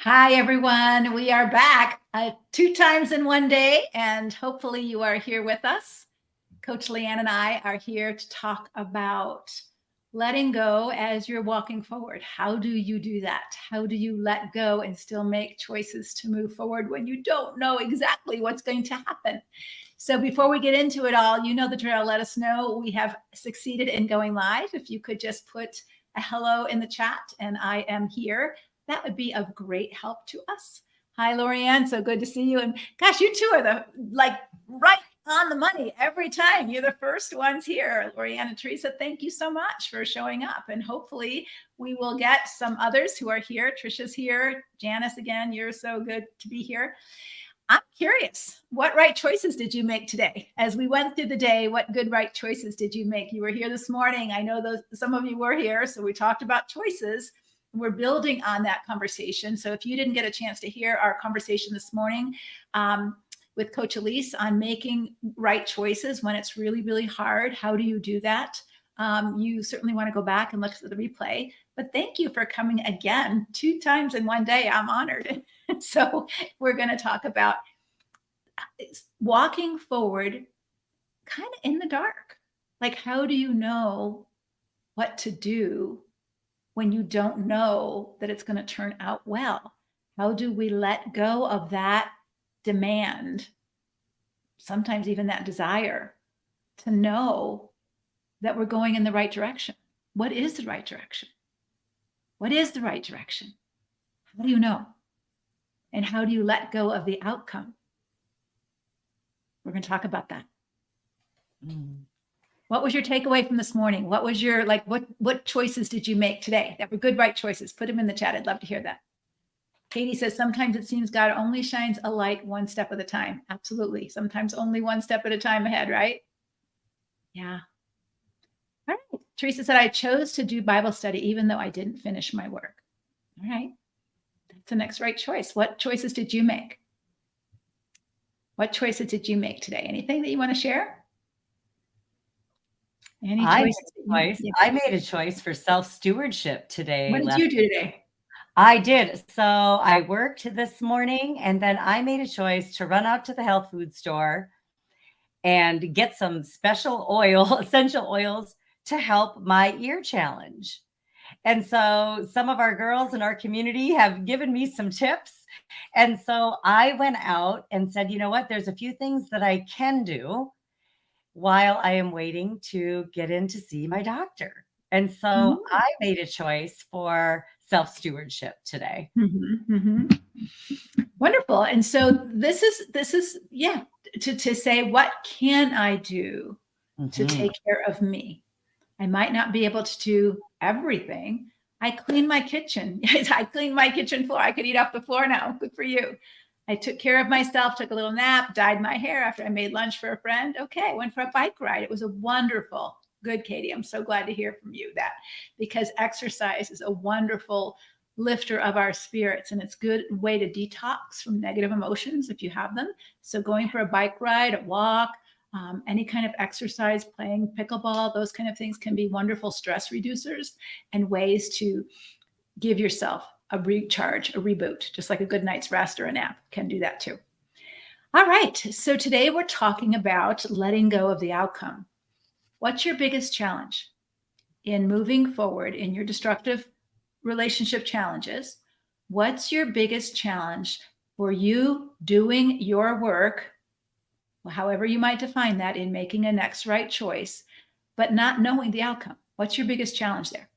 Hi, everyone. We are back 2 times in one day, and hopefully you are here with us. Coach LeAnne and I are here to talk about letting go as you're walking forward. How do you do that? How do you let go and still make choices to move forward when you don't know exactly what's going to happen? So before we get into it all, you know the drill. Let us know we have succeeded in going live. If you could just put a hello in the chat and I am here, that would be of great help to us. Hi, LeAnne. So good to see you. And gosh, you two are right on the money every time. You're the first ones here. LeAnne and Teresa, thank you so much for showing up. And hopefully we will get some others who are here. Trisha's here. Janice, again, you're so good to be here. I'm curious, what right choices did you make today? As we went through the day, what good right choices did you make? You were here this morning. I know some of you were here. So we talked about choices. We're building on that conversation. So if you didn't get a chance to hear our conversation this morning with Coach Elise on making right choices when it's really, really hard, how do you do that? You certainly want to go back and look at the replay. But thank you for coming again 2 times in one day. I'm honored. So we're going to talk about walking forward kind of in the dark. Like, how do you know what to do when you don't know that it's going to turn out well? How do we let go of that demand, sometimes even that desire to know that we're going in the right direction? What is the right direction? What is the right direction? How do you know? And how do you let go of the outcome? We're going to talk about that. What was your takeaway from this morning? What was your, what choices did you make today that were good, right choices? Put them in the chat. I'd love to hear that. Katie says, sometimes it seems God only shines a light one step at a time. Absolutely. Sometimes only one step at a time ahead, right? Yeah. All right. Teresa said, I chose to do Bible study even though I didn't finish my work. All right. That's the next right choice. What choices did you make? What choices did you make today? Anything that you want to share? Any choices? I made a choice for self-stewardship today. What did you do today? I did. So I worked this morning and then I made a choice to run out to the health food store and get some special oil, essential oils to help my ear challenge. And so some of our girls in our community have given me some tips. And so I went out and said, you know what, there's a few things that I can do while I am waiting to get in to see my doctor. And so I made a choice for self-stewardship today. Wonderful. And so this is yeah, to say, what can I do to take care of me? I might not be able to do everything. I clean my kitchen. I cleaned my kitchen floor. I could eat off the floor now. Good for you. I took care of myself, took a little nap, dyed my hair after I made lunch for a friend. Okay, went for a bike ride. It was a wonderful, good, Katie. I'm so glad to hear from you that, because exercise is a wonderful lifter of our spirits, and it's a good way to detox from negative emotions if you have them. So going for a bike ride, a walk, any kind of exercise, playing pickleball, those kind of things can be wonderful stress reducers and ways to give yourself a recharge, a reboot, just like a good night's rest or a nap can do that too. All right. So today we're talking about letting go of the outcome. What's your biggest challenge in moving forward in your destructive relationship challenges? What's your biggest challenge for you doing your work, however you might define that, in making a next right choice, but not knowing the outcome? What's your biggest challenge there?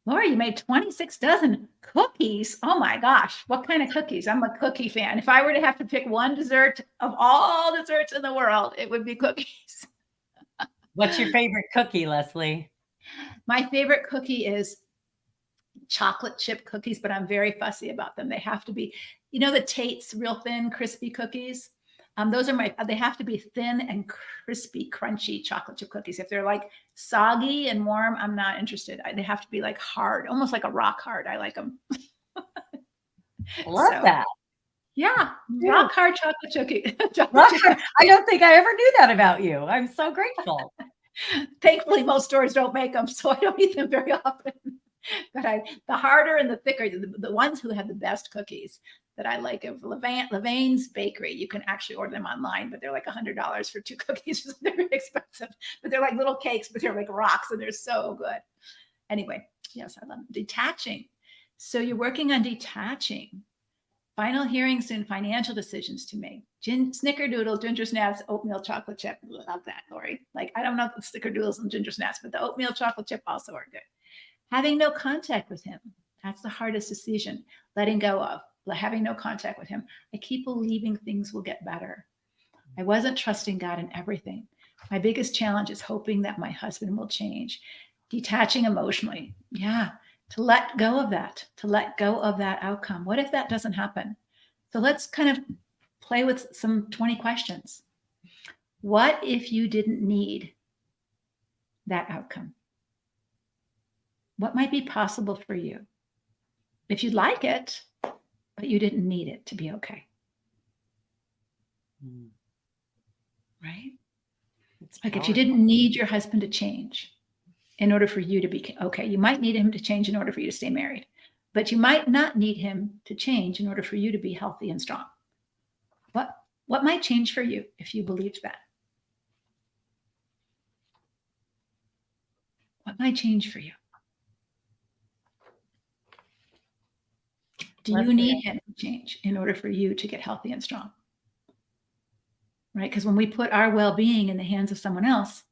Laura, you made 26 dozen cookies. Oh my gosh. What kind of cookies? I'm a cookie fan. If I were to have to pick one dessert of all desserts in the world, it would be cookies. What's your favorite cookie, Leslie? My favorite cookie is chocolate chip cookies, but I'm very fussy about them. They have to be, you know, the Tate's real thin, crispy cookies. Those are they have to be thin and crispy, crunchy chocolate chip cookies. If they're like soggy and warm, I'm not interested. They have to be like hard, almost like a rock hard. I like them. Love that. Yeah. Rock hard chocolate cookie. I don't think I ever knew that about you. I'm so grateful. Thankfully, most stores don't make them, so I don't eat them very often. But the harder and the thicker, the ones who have the best cookies that I like of LeVaine's Bakery. You can actually order them online, but they're like $100 for 2 cookies. They're very expensive, but they're like little cakes, but they're like rocks and they're so good. Anyway, yes, I love them. Detaching. So you're working on detaching. Final hearing soon, financial decisions to make. Snickerdoodle, ginger snaps, oatmeal chocolate chip. Love that, Lori. Like, I don't know if the snickerdoodles and ginger snaps, but the oatmeal chocolate chip also are good. Having no contact with him. That's the hardest decision. Letting go of, having no contact with him. I keep believing things will get better. I wasn't trusting God in everything. My biggest challenge is hoping that my husband will change. Detaching emotionally. Yeah, to let go of that, outcome. What if that doesn't happen? So let's kind of play with some 20 questions. What if you didn't need that outcome? What might be possible for you if you'd like it, but you didn't need it to be okay? Right? It's like powerful. if you didn't need your husband to change in order for you to be okay, you might need him to change in order for you to stay married, but you might not need him to change in order for you to be healthy and strong. What might change for you if you believed that? What might change for you? Do you need him to change in order for you to get healthy and strong? Right? Because when we put our well-being in the hands of someone else,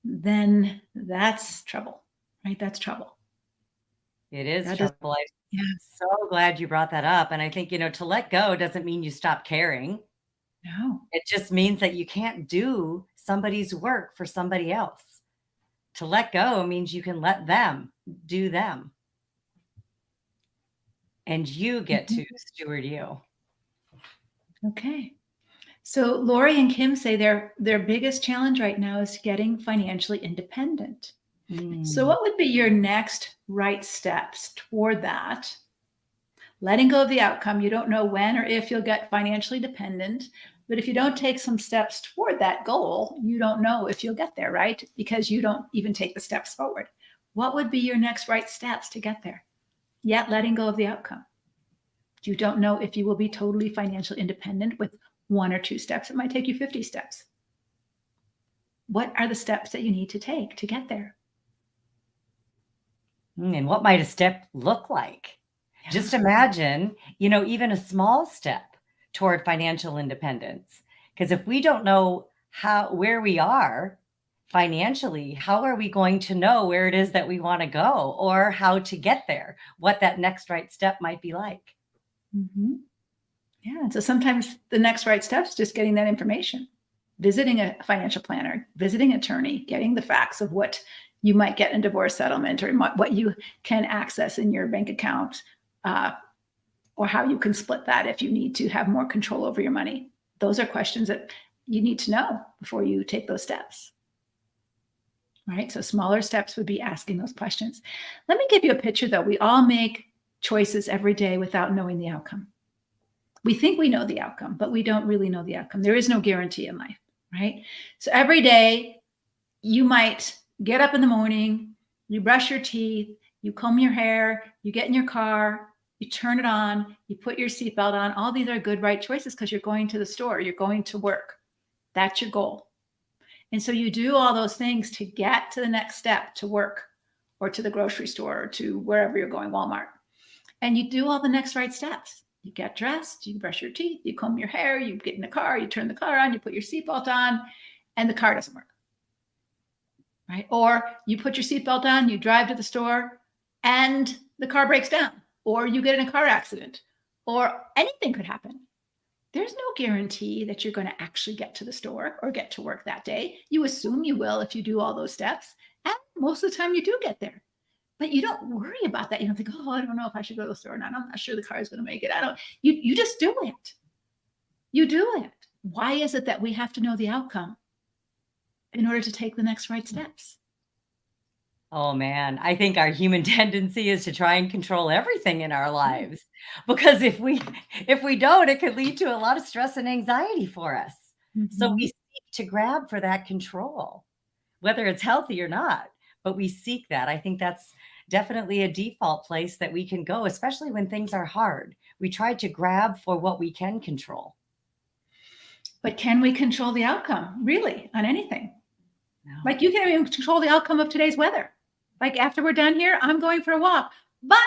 then that's trouble, right? That's trouble. It is trouble. I'm so glad you brought that up. And I think, to let go doesn't mean you stop caring. No. It just means that you can't do somebody's work for somebody else. To let go means you can let them do them. And you get to steward you. Okay. So Lori and Kim say their biggest challenge right now is getting financially independent. So what would be your next right steps toward that? Letting go of the outcome. You don't know when or if you'll get financially dependent, but if you don't take some steps toward that goal, you don't know if you'll get there, right? Because you don't even take the steps forward. What would be your next right steps to get there? Yet letting go of the outcome. You don't know if you will be totally financially independent with 1 or 2 steps. It might take you 50 steps. What are the steps that you need to take to get there? And what might a step look like? Yeah. Just imagine, even a small step toward financial independence. Because if we don't know where we are financially, how are we going to know where it is that we want to go or how to get there? What that next right step might be like. Mm-hmm. Yeah. So sometimes the next right step is just getting that information, visiting a financial planner, visiting an attorney, getting the facts of what you might get in divorce settlement or what you can access in your bank account, or how you can split that if you need to have more control over your money. Those are questions that you need to know before you take those steps. Right? So smaller steps would be asking those questions. Let me give you a picture though. We all make choices every day without knowing the outcome. We think we know the outcome, but we don't really know the outcome. There is no guarantee in life, right? So every day you might get up in the morning, you brush your teeth, you comb your hair, you get in your car, you turn it on, you put your seatbelt on. All these are good, right choices because you're going to the store, you're going to work. That's your goal. And so you do all those things to get to the next step, to work or to the grocery store or to wherever you're going, Walmart. And you do all the next right steps. You get dressed, you brush your teeth, you comb your hair, you get in the car, you turn the car on, you put your seatbelt on, and the car doesn't work. Right? Or you put your seatbelt on, you drive to the store, and the car breaks down, or you get in a car accident, or anything could happen. There's no guarantee that you're going to actually get to the store or get to work that day. You assume you will if you do all those steps, and most of the time you do get there. But you don't worry about that. You don't think, oh, I don't know if I should go to the store or not. I'm not sure the car is going to make it. You just do it. You do it. Why is it that we have to know the outcome in order to take the next right steps? Oh man, I think our human tendency is to try and control everything in our lives, because if we don't, it could lead to a lot of stress and anxiety for us. So we seek to grab for that control, whether it's healthy or not, but we seek that. I think that's definitely a default place that we can go, especially when things are hard. We try to grab for what we can control. But can we control the outcome, really, on anything? No. Like you can't even control the outcome of today's weather. Like after we're done here, I'm going for a walk. But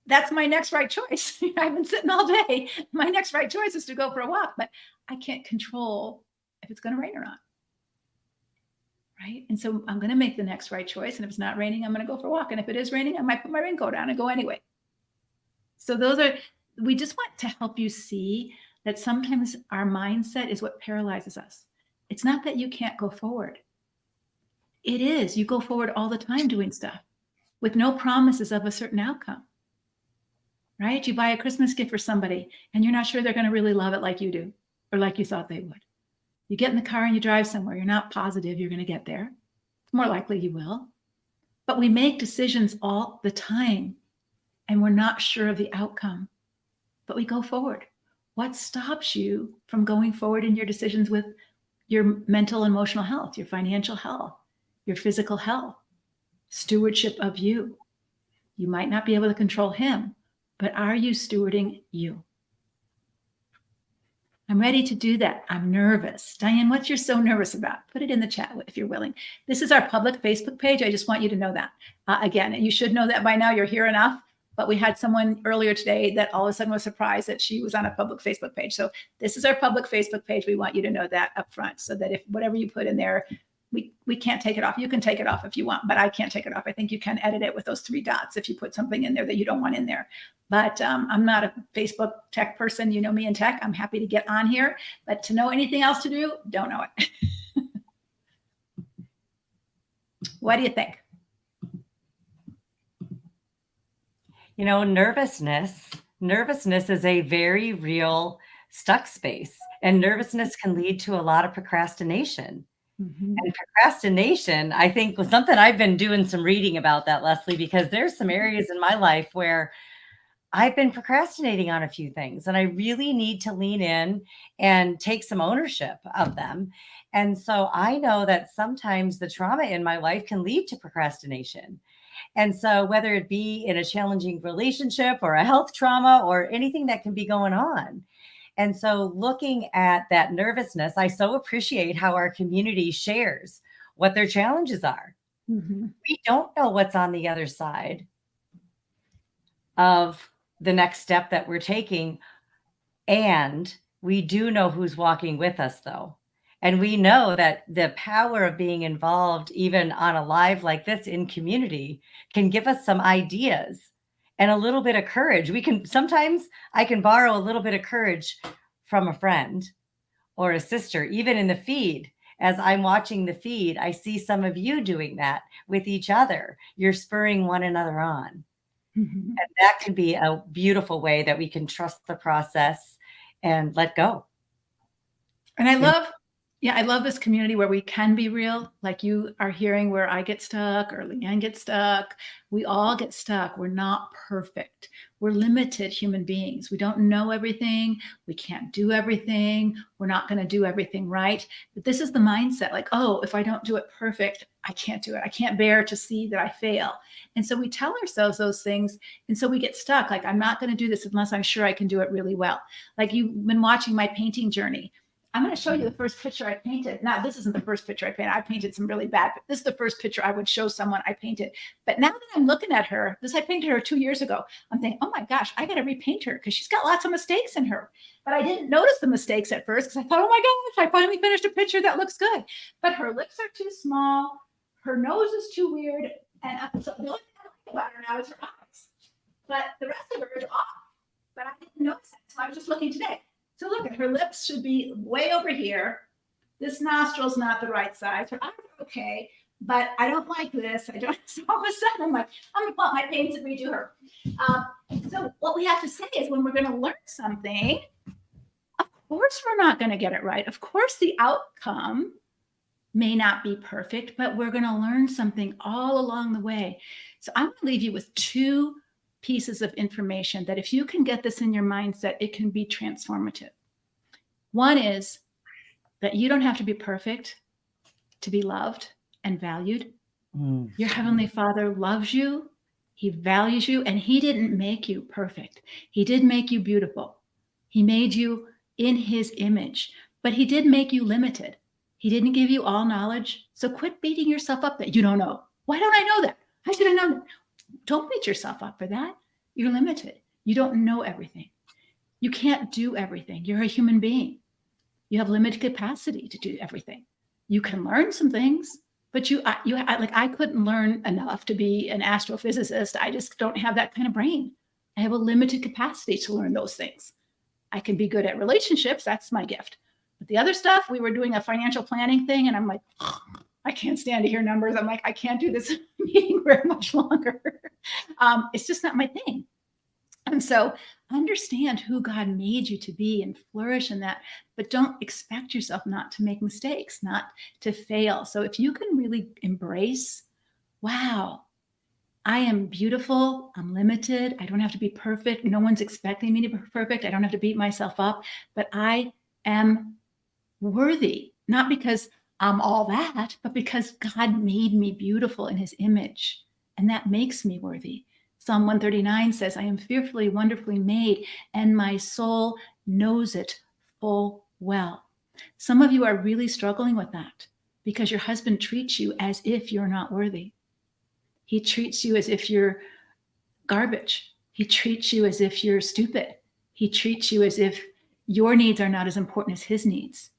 that's my next right choice. I've been sitting all day. My next right choice is to go for a walk, but I can't control if it's going to rain or not. Right? And so I'm going to make the next right choice. And if it's not raining, I'm going to go for a walk. And if it is raining, I might put my raincoat on and go anyway. So we just want to help you see that sometimes our mindset is what paralyzes us. It's not that you can't go forward. It is. You go forward all the time doing stuff with no promises of a certain outcome. Right? You buy a Christmas gift for somebody and you're not sure they're going to really love it like you do or like you thought they would. You get in the car and you drive somewhere. You're not positive you're going to get there. It's more likely you will. But we make decisions all the time and we're not sure of the outcome, but we go forward. What stops you from going forward in your decisions with your mental, emotional health, your financial health, your physical health, stewardship of you? You might not be able to control him, but are you stewarding you? I'm ready to do that. I'm nervous. Diane, what you're so nervous about? Put it in the chat if you're willing. This is our public Facebook page. I just want you to know that. Again, you should know that by now. You're here enough. But we had someone earlier today that all of a sudden was surprised that she was on a public Facebook page. So this is our public Facebook page. We want you to know that up front so that if whatever you put in there, we can't take it off. You can take it off if you want, but I can't take it off. I think you can edit it with those 3 dots if you put something in there that you don't want in there. But I'm not a Facebook tech person. You know me in tech. I'm happy to get on here, but to know anything else to do, don't know it. What do you think? You know, nervousness is a very real stuck space, and nervousness can lead to a lot of procrastination. Mm-hmm. And procrastination, I think, was something I've been doing some reading about that, Leslie, because there's some areas in my life where I've been procrastinating on a few things and I really need to lean in and take some ownership of them. And so I know that sometimes the trauma in my life can lead to procrastination. And so whether it be in a challenging relationship or a health trauma or anything that can be going on. And so looking at that nervousness, I so appreciate how our community shares what their challenges are. Mm-hmm. We don't know what's on the other side of the next step that we're taking. And we do know who's walking with us, though. And we know that the power of being involved, even on a live like this in community, can give us some ideas and a little bit of courage. Sometimes I can borrow a little bit of courage from a friend or a sister, even in the feed. As I'm watching the feed, I see some of you doing that with each other. You're spurring one another on. Mm-hmm. And that can be a beautiful way that we can trust the process and let go. And I love this community where we can be real, like you are hearing where I get stuck or LeAnne gets stuck. We all get stuck. We're not perfect. We're limited human beings. We don't know everything. We can't do everything. We're not going to do everything right. But this is the mindset like, oh, if I don't do it perfect, I can't do it. I can't bear to see that I fail. And so we tell ourselves those things. And so we get stuck. Like, I'm not going to do this unless I'm sure I can do it really well. Like you've been watching my painting journey. I'm going to show you the first picture I painted. Now, this isn't the first picture I painted. I painted some really bad, but this is the first picture I would show someone I painted. But now that I'm looking at her, I painted her 2 years ago. I'm thinking, oh my gosh, I got to repaint her because she's got lots of mistakes in her. But I didn't notice the mistakes at first because I thought, oh my gosh, I finally finished a picture that looks good. But her lips are too small. Her nose is too weird. And so the only thing I like about her now is her eyes. But the rest of her is off. But I didn't notice that. So I was just looking today. So look at her lips should be way over here. This nostril's not the right size. Her eyes are okay, but I don't like this. I don't. So all of a sudden I'm like, I'm gonna put my paints and redo her. So what we have to say is when we're gonna learn something, of course we're not gonna get it right. Of course the outcome may not be perfect, but we're gonna learn something all along the way. So I'm gonna leave you with 2 pieces of information that if you can get this in your mindset, it can be transformative. One is that you don't have to be perfect to be loved and valued. Mm. Your Heavenly Father loves you, He values you, and He didn't make you perfect. He did make you beautiful. He made you in His image, but He did make you limited. He didn't give you all knowledge. So quit beating yourself up that you don't know. Why don't I know that? How should I know that? Don't beat yourself up for that. You're limited. You don't know everything. You can't do everything. You're a human being. You have limited capacity to do everything. You can learn some things, but I couldn't learn enough to be an astrophysicist. I just don't have that kind of brain. I have a limited capacity to learn those things. I can be good at relationships. That's my gift. But the other stuff, we were doing a financial planning thing, and I'm like, I can't stand to hear numbers. I'm like, I can't do this meeting very much longer. It's just not my thing. And so understand who God made you to be and flourish in that, but don't expect yourself not to make mistakes, not to fail. So if you can really embrace, wow, I am beautiful, I'm limited, I don't have to be perfect. No one's expecting me to be perfect. I don't have to beat myself up, but I am worthy, not because I'm all that, but because God made me beautiful in His image. And that makes me worthy. Psalm 139 says, I am fearfully, wonderfully made, and my soul knows it full well. Some of you are really struggling with that because your husband treats you as if you're not worthy. He treats you as if you're garbage. He treats you as if you're stupid. He treats you as if your needs are not as important as his needs,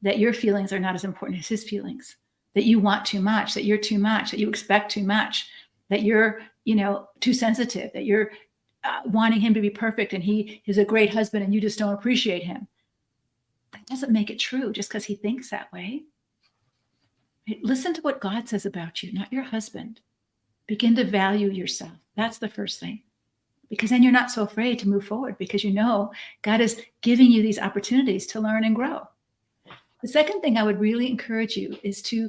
that your feelings are not as important as his feelings, that you want too much, that you're too much, that you expect too much, that you're, too sensitive, that you're wanting him to be perfect and he is a great husband and you just don't appreciate him. That doesn't make it true just because he thinks that way. Listen to what God says about you, not your husband. Begin to value yourself. That's the first thing. Because then you're not so afraid to move forward because you know God is giving you these opportunities to learn and grow. The second thing I would really encourage you is to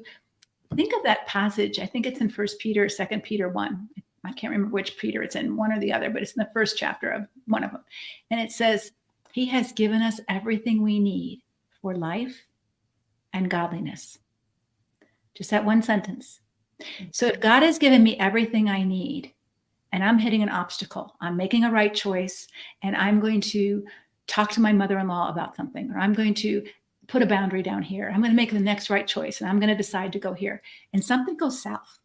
think of that passage. I think it's in 1 Peter, 2 Peter 1. I can't remember which Peter it's in, one or the other, but it's in the first chapter of one of them. And it says, He has given us everything we need for life and godliness. Just that one sentence. So if God has given me everything I need, and I'm hitting an obstacle, I'm making a right choice, and I'm going to talk to my mother-in-law about something, or I'm going to put a boundary down here. I'm going to make the next right choice, and I'm going to decide to go here. And something goes south,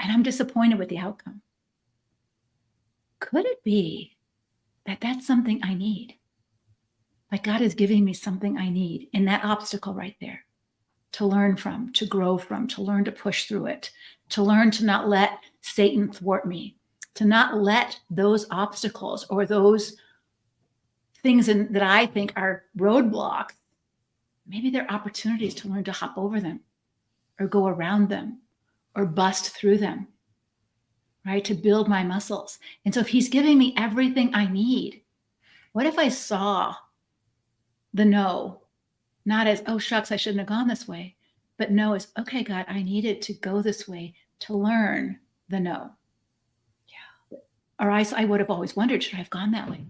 and I'm disappointed with the outcome. Could it be that that's something I need? Like God is giving me something I need in that obstacle right there to learn from, to grow from, to learn to push through it, to learn to not let Satan thwart me, to not let those obstacles or those things that I think are roadblocks, maybe they're opportunities to learn to hop over them or go around them or bust through them, right? To build my muscles. And so if he's giving me everything I need, what if I saw the no, not as, oh, shucks, I shouldn't have gone this way, but no as, okay, God, I needed to go this way to learn the no. Yeah. Or I would have always wondered, should I have gone that way?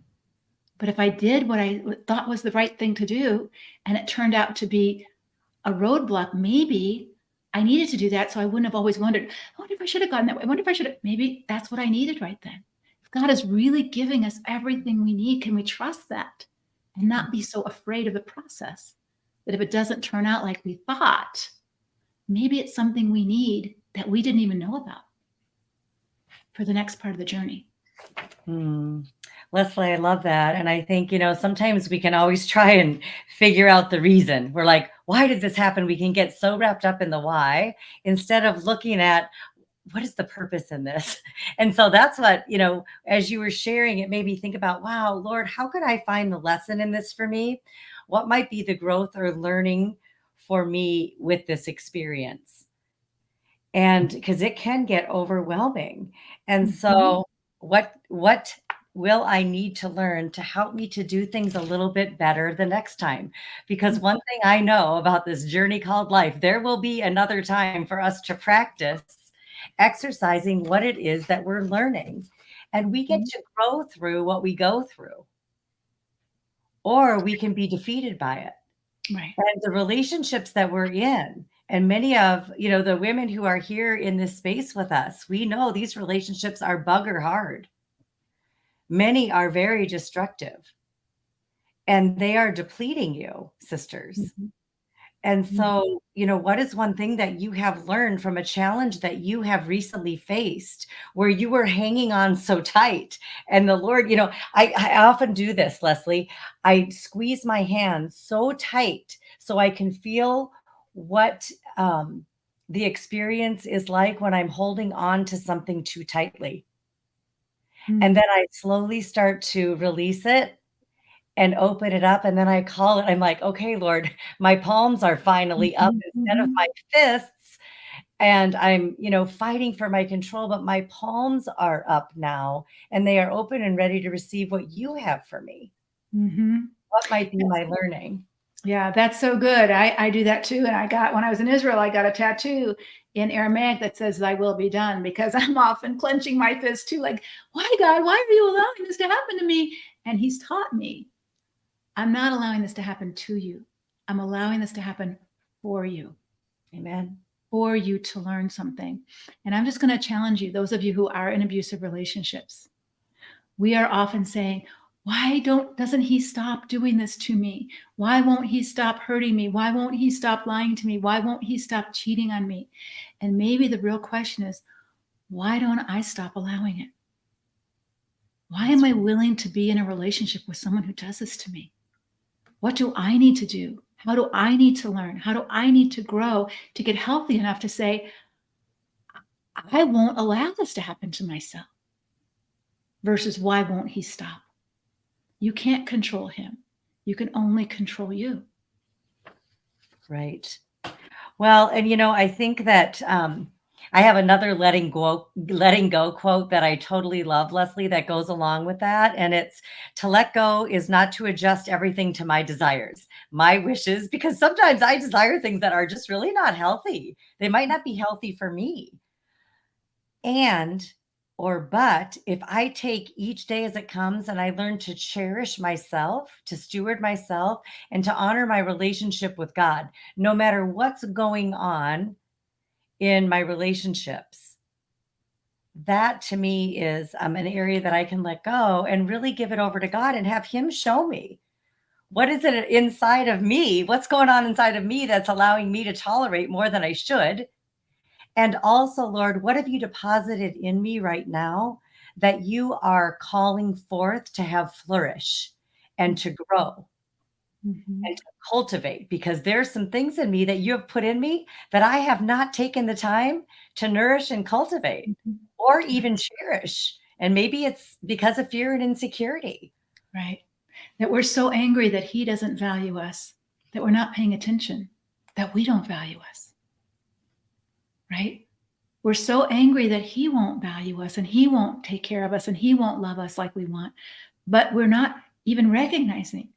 But if I did what I thought was the right thing to do, and it turned out to be a roadblock, maybe I needed to do that. So I wouldn't have always wondered, I wonder if I should have gone that way. I wonder if I should have, maybe that's what I needed right then. If God is really giving us everything we need, can we trust that and not be so afraid of the process that if it doesn't turn out like we thought, maybe it's something we need that we didn't even know about for the next part of the journey. Leslie, I love that. And I think, sometimes we can always try and figure out the reason. We're like, why did this happen? We can get so wrapped up in the why instead of looking at what is the purpose in this? And so that's what, as you were sharing, it made me think about, wow, Lord, how could I find the lesson in this for me? What might be the growth or learning for me with this experience? And because it can get overwhelming. And so what will I need to learn to help me to do things a little bit better the next time? Because one thing I know about this journey called life, there will be another time for us to practice exercising what it is that we're learning. And we get to grow through what we go through, or we can be defeated by it. Right. And the relationships that we're in And many of, the women who are here in this space with us, we know these relationships are bugger hard. Many are very destructive, and they are depleting you, sisters. Mhm. And Mhm. so, what is one thing that you have learned from a challenge that you have recently faced where you were hanging on so tight? And the Lord, I often do this, Leslie. I squeeze my hands so tight so I can feel what the experience is like when I'm holding on to something too tightly. And then I slowly start to release it and open it up, and then I call it, I'm like, "Okay, Lord, my palms are finally up Mhm. instead of Mhm. my fists, and I'm, fighting for my control, but my palms are up now, and they are open and ready to receive what you have for me. Mhm. What might be my learning?" Yeah, that's so good. I do that too. And when I was in Israel, I got a tattoo in Aramaic that says "Thy will be done," because I'm often clenching my fist too, like, why, God, why are you allowing this to happen to me? And he's taught me, I'm not allowing this to happen to you. I'm allowing this to happen for you, Amen. for you to learn something. And I'm just going to challenge you, those of you who are in abusive relationships. We are often saying, why doesn't he stop doing this to me? Why won't he stop hurting me? Why won't he stop lying to me? Why won't he stop cheating on me? And maybe the real question is, why don't I stop allowing it? Why am That's I right. willing to be in a relationship with someone who does this to me? What do I need to do? How do I need to learn? How do I need to grow to get healthy enough to say, I won't allow this to happen to myself? Versus why won't he stop? You can't control him. You can only control you. Right. Well, and I think that I have another letting go quote that I totally love, Leslie, that goes along with that. And it's, to let go is not to adjust everything to my desires, my wishes, because sometimes I desire things that are just really not healthy. They might not be healthy for me. But if I take each day as it comes and I learn to cherish myself, to steward myself, and to honor my relationship with God, no matter what's going on in my relationships, that to me is an area that I can let go and really give it over to God and have Him show me. What is it inside of me? What's going on inside of me that's allowing me to tolerate more than I should? And also, Lord, what have you deposited in me right now that you are calling forth to have flourish and to grow Mhm. and to cultivate? Because there's some things in me that you have put in me that I have not taken the time to nourish and cultivate Mhm. or even cherish. And maybe it's because of fear and insecurity. Right. That we're so angry that he doesn't value us, that we're not paying attention, that we don't value us. Right. We're so angry that he won't value us and he won't take care of us and he won't love us like we want. But we're not even recognizing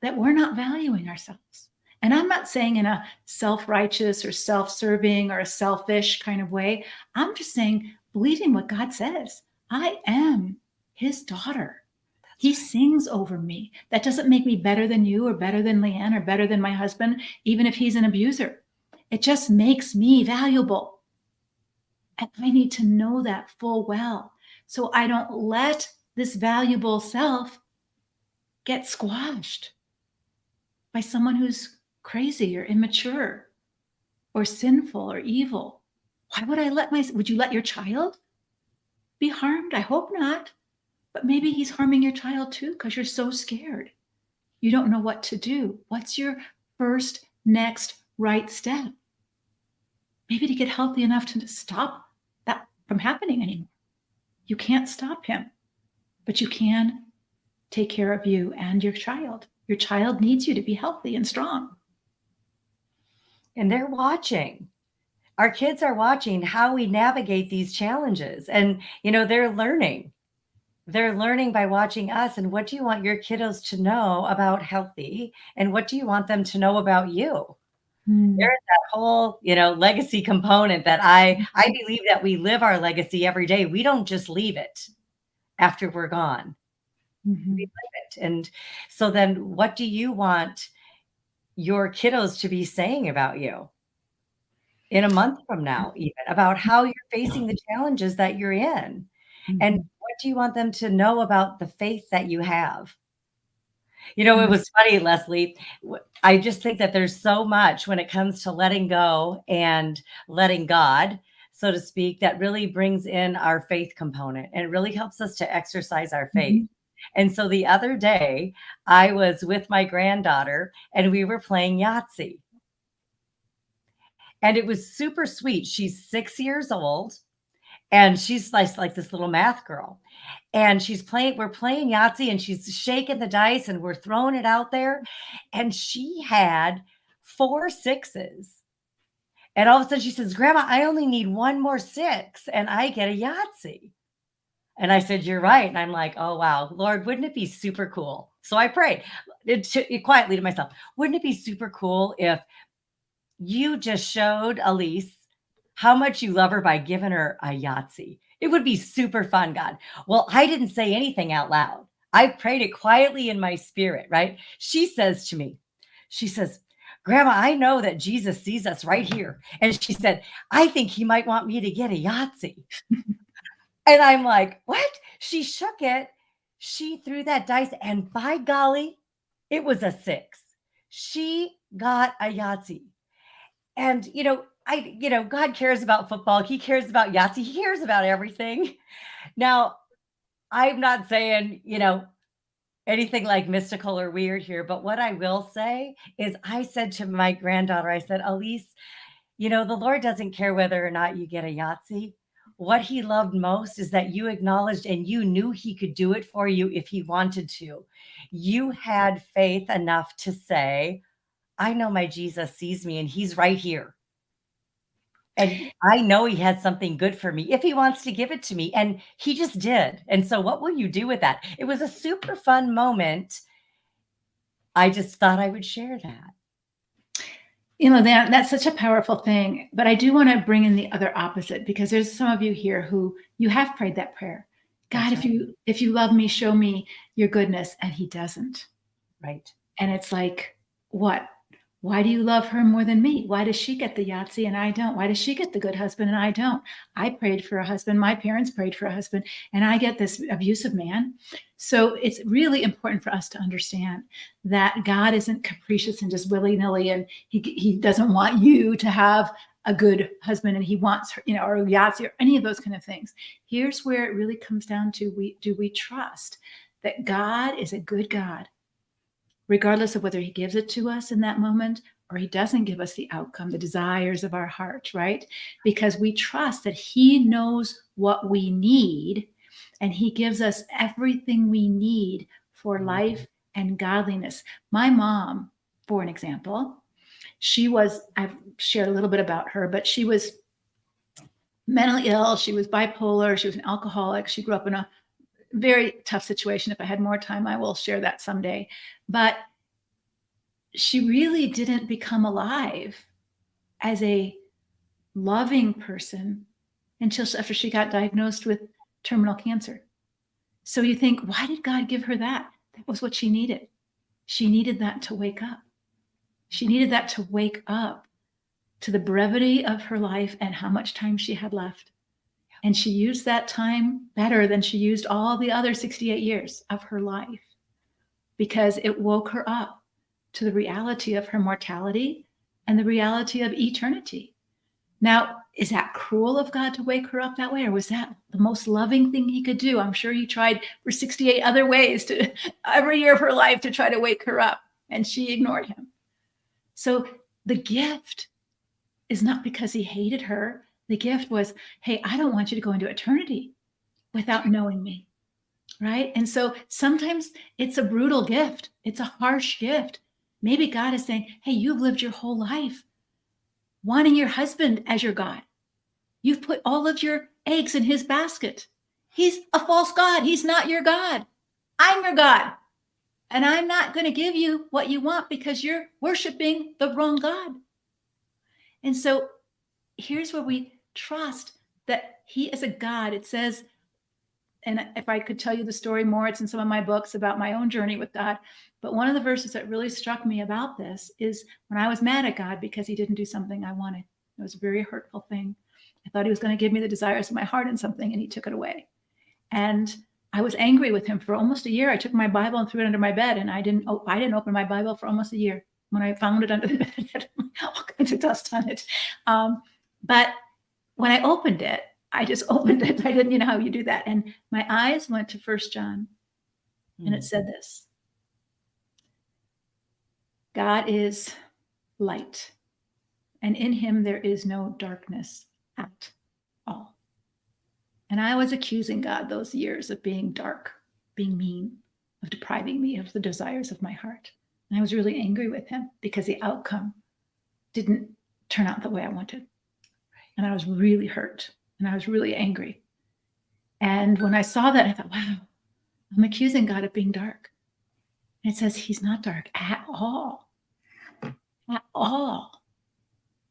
that we're not valuing ourselves. And I'm not saying in a self righteous or self serving or a selfish kind of way. I'm just saying, believing what God says. I am his daughter. That's He right. sings over me. That doesn't make me better than you or better than LeAnne or better than my husband, even if he's an abuser. It just makes me valuable. And I need to know that full well so I don't let this valuable self get squashed by someone who's crazy or immature or sinful or evil. Why would would you let your child be harmed? I hope not. But maybe he's harming your child too because you're so scared. You don't know what to do. What's your first, next right step? Maybe to get healthy enough to stop that from happening anymore. You can't stop him, but you can take care of you and your child. Your child needs you to be healthy and strong. And they're watching. Our kids are watching how we navigate these challenges. And, they're learning. They're learning by watching us. And what do you want your kiddos to know about healthy? And what do you want them to know about you? Mm. There's that whole, legacy component that I believe that we live our legacy every day. We don't just leave it after we're gone. We Mhm. live it. And so then what do you want your kiddos to be saying about you? in a month from now, even about how you're facing the challenges that you're in. And Mhm. what do you want them to know about the faith that you have? You know, it Mhm. was funny, Leslie. I just think that there's so much when it comes to letting go and letting God, so to speak, that really brings in our faith component and it really helps us to exercise our faith. Mhm. And so the other day, I was with my granddaughter and we were playing Yahtzee. And it was super sweet. She's 6 years old and she's like this little math girl. And we're playing Yahtzee and she's shaking the dice and we're throwing it out there. And she had 4 6s. And all of a sudden she says, Grandma, I only need one more 6 and I get a Yahtzee. And I said, You're right. And I'm like, Oh, wow, Lord, wouldn't it be super cool? So I prayed quietly to myself, wouldn't it be super cool if you just showed Elise how much you love her by giving her a Yahtzee? It would be super fun, God. Well, I didn't say anything out loud. I prayed it quietly in my spirit, right? She says to me, she says, Grandma, I know that Jesus sees us right here. And she said, I think he might want me to get a Yahtzee. And I'm like, what? She shook it. She threw that dice, and by golly, it was a 6. She got a Yahtzee. And, God cares about football. He cares about Yahtzee. He cares about everything. Now, I'm not saying, anything like mystical or weird here, but what I will say is I said to my granddaughter, I said, Elise, the Lord doesn't care whether or not you get a Yahtzee. What he loved most is that you acknowledged and you knew he could do it for you if he wanted to. You had faith enough to say, I know my Jesus sees me and he's right here. And I know he has something good for me if he wants to give it to me. And he just did. And so what will you do with that? It was a super fun moment. I just thought I would share that. That's such a powerful thing. But I do want to bring in the other opposite, because there's some of you here who you have prayed that prayer. God, That's right. if you love me, show me your goodness. And he doesn't. Right. And it's like, what? Why do you love her more than me? Why does she get the Yahtzee and I don't? Why does she get the good husband and I don't? I prayed for a husband. My parents prayed for a husband, and I get this abusive man. So it's really important for us to understand that God isn't capricious and just willy-nilly, and he doesn't want you to have a good husband and he wants her, or Yahtzee or any of those kind of things. Here's where it really comes down to, do we trust that God is a good God, regardless of whether he gives it to us in that moment or he doesn't give us the outcome, the desires of our heart, right? Because we trust that he knows what we need and he gives us everything we need for life and godliness. My mom, for an example, I've shared a little bit about her, but she was mentally ill. She was bipolar. She was an alcoholic. She grew up in a very tough situation. If I had more time, I will share that someday. But she really didn't become alive as a loving person until after she got diagnosed with terminal cancer. So you think, why did God give her that? That was what she needed. She needed that to wake up. She needed that to wake up to the brevity of her life and how much time she had left. And she used that time better than she used all the other 68 years of her life, because it woke her up to the reality of her mortality and the reality of eternity. Now, is that cruel of God to wake her up that way, or was that the most loving thing he could do? I'm sure he tried for 68 other ways to every year of her life to try to wake her up, and she ignored him. So the gift is not because he hated her. The gift was, hey, I don't want you to go into eternity without knowing me. Right? And so sometimes it's a brutal gift. It's a harsh gift. Maybe God is saying, hey, you've lived your whole life wanting your husband as your God. You've put all of your eggs in his basket. He's a false God. He's not your God. I'm your God. And I'm not going to give you what you want because you're worshiping the wrong God. And so here's where we trust that he is a God. It says, and if I could tell you the story more, it's in some of my books about my own journey with God. But one of the verses that really struck me about this is when I was mad at God because he didn't do something I wanted. It was a very hurtful thing. I thought he was going to give me the desires of my heart in something, and he took it away. And I was angry with him for almost a year. I took my Bible and threw it under my bed, and I didn't open my Bible for almost a year. When I found it under the bed, it had all kinds of dust on it. But when I opened it, I just opened it. I didn't, how you do that. And my eyes went to 1 John, and it said this: God is light, and in him there is no darkness at all. And I was accusing God those years of being dark, being mean, of depriving me of the desires of my heart. And I was really angry with him because the outcome didn't turn out the way I wanted. And I was really hurt, and I was really angry. And when I saw that, I thought, wow, I'm accusing God of being dark. And it says he's not dark at all. At all.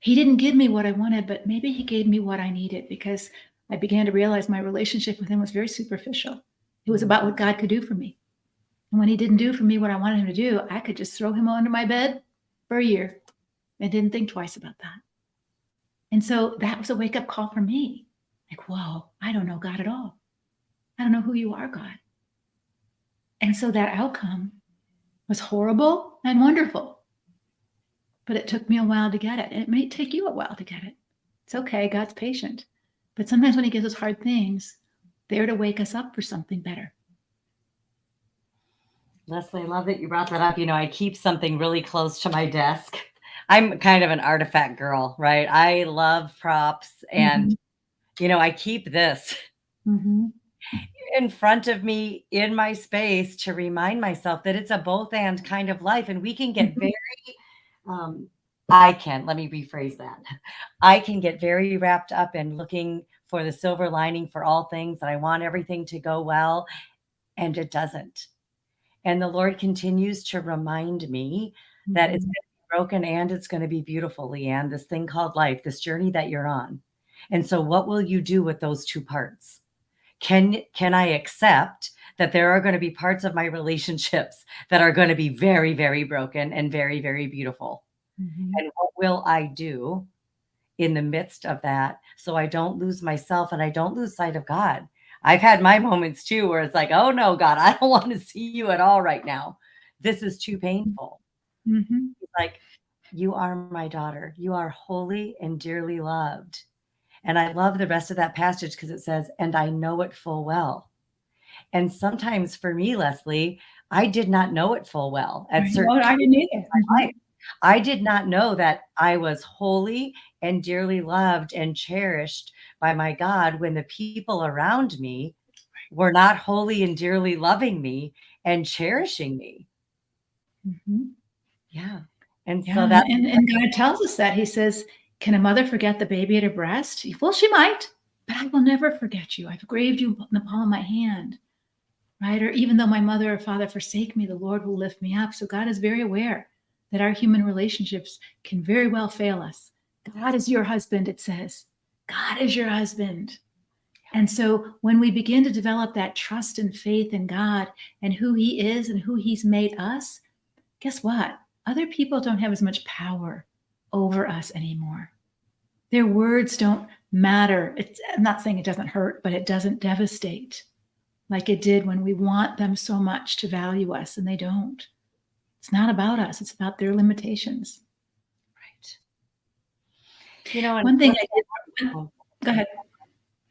He didn't give me what I wanted, but maybe he gave me what I needed, because I began to realize my relationship with him was very superficial. It was about what God could do for me. And when he didn't do for me what I wanted him to do, I could just throw him under my bed for a year and didn't think twice about that. And so that was a wake-up call for me. Like, whoa, I don't know God at all. I don't know who you are, God. And so that outcome was horrible and wonderful. But it took me a while to get it. And it may take you a while to get it. It's okay. God's patient. But sometimes when he gives us hard things, they're to wake us up for something better. Leslie, I love that you brought that up. I keep something really close to my desk. I'm kind of an artifact girl, right? I love props. And, I keep this in front of me in my space to remind myself that it's a both and kind of life. And we can get very, let me rephrase that. I can get very wrapped up in looking for the silver lining for all things, that I want everything to go well, and it doesn't. And the Lord continues to remind me that it's going to be broken and it's going to be beautiful, LeAnne, this thing called life, this journey that you're on. And so what will you do with those two parts? Can I accept that there are going to be parts of my relationships that are going to be very, very broken and very, very beautiful? And what will I do in the midst of that, so I don't lose myself and I don't lose sight of God? I've had my moments too, where it's like, oh no, God, I don't want to see you at all right now. This is too painful. It's like, you are my daughter. You are holy and dearly loved. And I love the rest of that passage, because it says, and I know it full well. And sometimes for me, Leslie, I did not know it full well at certain I didn't either. my life. I did not know that I was holy and dearly loved and cherished by my God when the people around me were not holy and dearly loving me and cherishing me. Yeah. And so that, and God tells us that. He says, can a mother forget the baby at her breast? Well, she might, but I will never forget you. I've graved you in the palm of my hand, right? Or even though my mother or father forsake me, the Lord will lift me up. So God is very aware that our human relationships can very well fail us. God is your husband, it says. God is your husband. And so when we begin to develop that trust and faith in God and who he is and who he's made us, guess what? Other people don't have as much power over us anymore. Their words don't matter. I'm not saying it doesn't hurt, but it doesn't devastate like it did when we want them so much to value us, and they don't. It's not about us. It's about their limitations. Right. One thing I did, go ahead.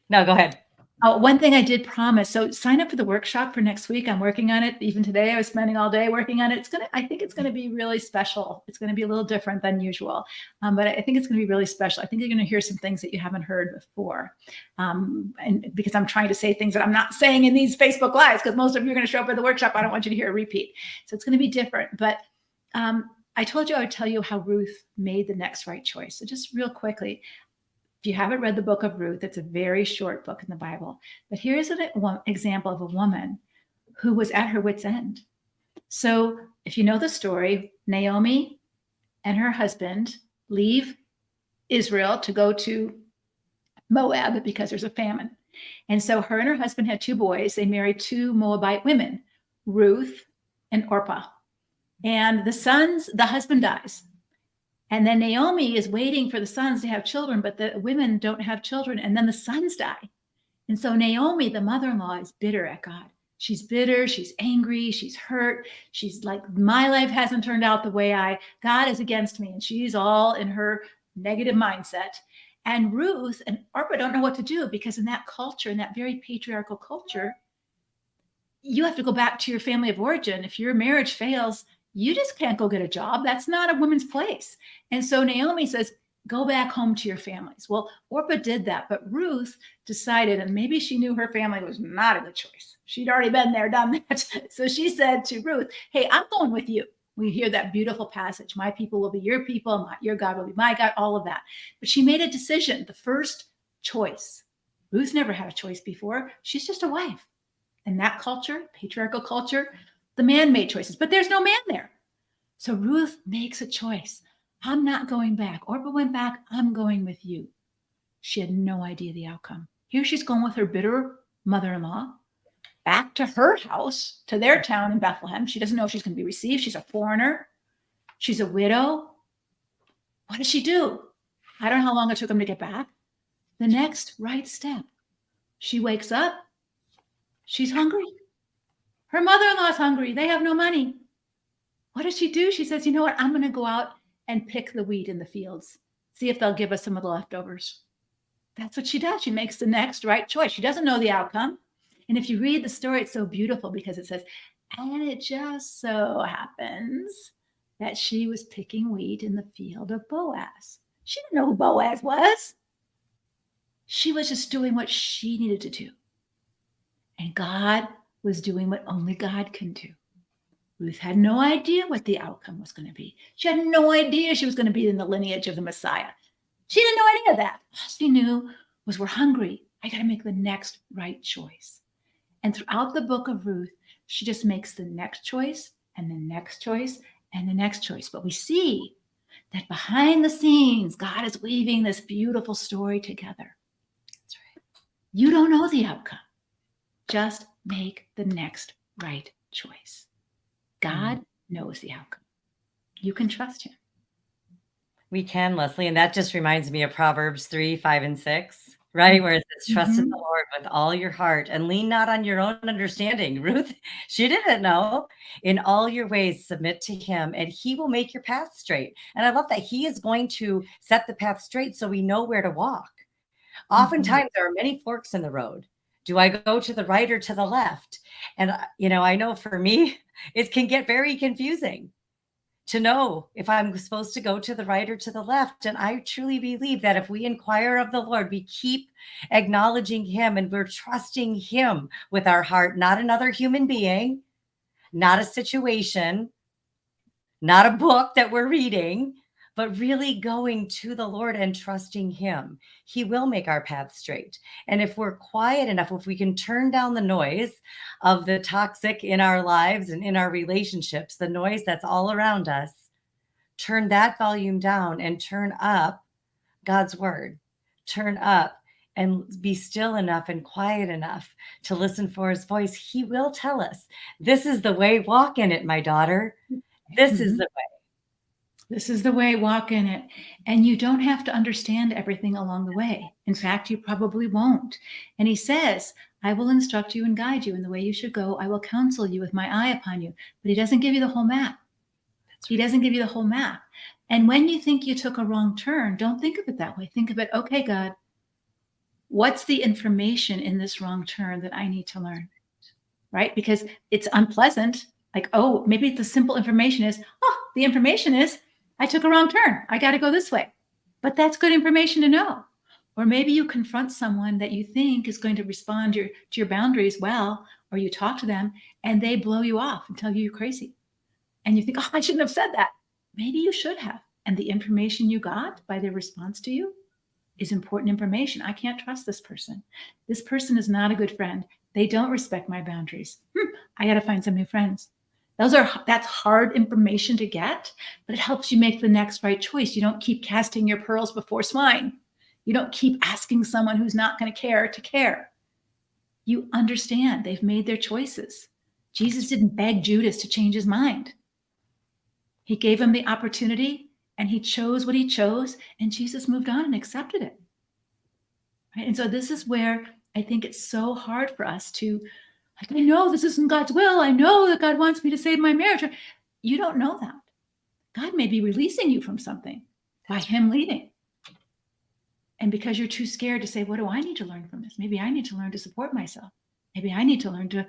No, go ahead. One thing I did promise. So sign up for the workshop for next week. I'm working on it. Even today, I was spending all day working on it. I think it's going to be really special. It's going to be a little different than usual, but I think it's going to be really special. I think you're going to hear some things that you haven't heard before. And because I'm trying to say things that I'm not saying in these Facebook Lives, because most of you are going to show up at the workshop. I don't want you to hear a repeat. So it's going to be different. But I told you I would tell you how Ruth made the next right choice. So just real quickly, if you haven't read the book of Ruth, it's a very short book in the Bible. But here's an example of a woman who was at her wit's end. So if you know the story, Naomi and her husband leave Israel to go to Moab because there's a famine. And so her and her husband had two boys. They married two Moabite women, Ruth and Orpah. And the husband dies. And then Naomi is waiting for the sons to have children, but the women don't have children. And then the sons die. And so Naomi, the mother-in-law, is bitter at God. She's bitter. She's angry. She's hurt. She's like, my life hasn't turned out the way God is against me. And she's all in her negative mindset. And Ruth and Orpah don't know what to do, because in that culture, in that very patriarchal culture, you have to go back to your family of origin. If your marriage fails, you just can't go get a job. That's not a woman's place. And so Naomi says, go back home to your families. Well, Orpah did that, but Ruth decided, and maybe she knew her family was not a good choice. She'd already been there, done that. So she said to Ruth, hey, I'm going with you. We hear that beautiful passage. My people will be your people. Your God will be my God, all of that. But she made a decision, the first choice. Ruth never had a choice before. She's just a wife. In that culture, patriarchal culture, the man made choices, but there's no man there. So Ruth makes a choice. I'm not going back. Orpah went back. I'm going with you. She had no idea the outcome. Here she's going with her bitter mother-in-law back to her house, to their town in Bethlehem. She doesn't know if she's going to be received. She's a foreigner. She's a widow. What does she do? I don't know how long it took them to get back. The next right step. She wakes up. She's hungry. Her mother-in-law is hungry. They have no money. What does she do? She says, you know what? I'm going to go out and pick the wheat in the fields. See if they'll give us some of the leftovers. That's what she does. She makes the next right choice. She doesn't know the outcome. And if you read the story, it's so beautiful because it says, and it just so happens that she was picking wheat in the field of Boaz. She didn't know who Boaz was. She was just doing what she needed to do. And God was doing what only God can do. Ruth had no idea what the outcome was going to be. She had no idea she was going to be in the lineage of the Messiah. She didn't know any of that. All she knew was, we're hungry. I got to make the next right choice. And throughout the book of Ruth, she just makes the next choice and the next choice and the next choice. But we see that behind the scenes, God is weaving this beautiful story together. That's right. You don't know the outcome. Just make the next right choice. God knows the outcome. You can trust him. We can, Leslie. And that just reminds me of Proverbs 3, 5, and 6, right? Where it says, trust in the Lord with all your heart and lean not on your own understanding. Ruth, she didn't know. In all your ways, submit to him and he will make your path straight. And I love that he is going to set the path straight so we know where to walk. Oftentimes there are many forks in the road. Do I go to the right or to the left? And, I know for me, it can get very confusing to know if I'm supposed to go to the right or to the left. And I truly believe that if we inquire of the Lord, we keep acknowledging him and we're trusting him with our heart, not another human being, not a situation, not a book that we're reading, but really going to the Lord and trusting him. He will make our path straight. And if we're quiet enough, if we can turn down the noise of the toxic in our lives and in our relationships, the noise that's all around us, turn that volume down and turn up God's word. Turn up and be still enough and quiet enough to listen for his voice. He will tell us, this is the way, walk in it, my daughter. This is the way. This is the way, walk in it. And you don't have to understand everything along the way. In fact, you probably won't. And he says, I will instruct you and guide you in the way you should go. I will counsel you with my eye upon you. But he doesn't give you the whole map. He doesn't give you the whole map. And when you think you took a wrong turn, don't think of it that way. Think of it, okay, God, what's the information in this wrong turn that I need to learn? Right? Because it's unpleasant. Like, oh, maybe the simple information is, the information is, I took a wrong turn. I got to go this way. But that's good information to know. Or maybe you confront someone that you think is going to respond to your boundaries well, or you talk to them and they blow you off and tell you you're crazy. And you think, I shouldn't have said that. Maybe you should have. And the information you got by their response to you is important information. I can't trust this person. This person is not a good friend. They don't respect my boundaries. I got to find some new friends. That's hard information to get, but it helps you make the next right choice. You don't keep casting your pearls before swine. You don't keep asking someone who's not going to care. You understand they've made their choices. Jesus didn't beg Judas to change his mind. He gave him the opportunity And he chose what he chose, and Jesus moved on and accepted it. Right? And so this is where I think it's so hard for us to, like, I know this isn't God's will. I know that God wants me to save my marriage. You don't know that. God may be releasing you from something by him leaving. And because you're too scared to say, what do I need to learn from this? Maybe I need to learn to support myself. Maybe I need to learn to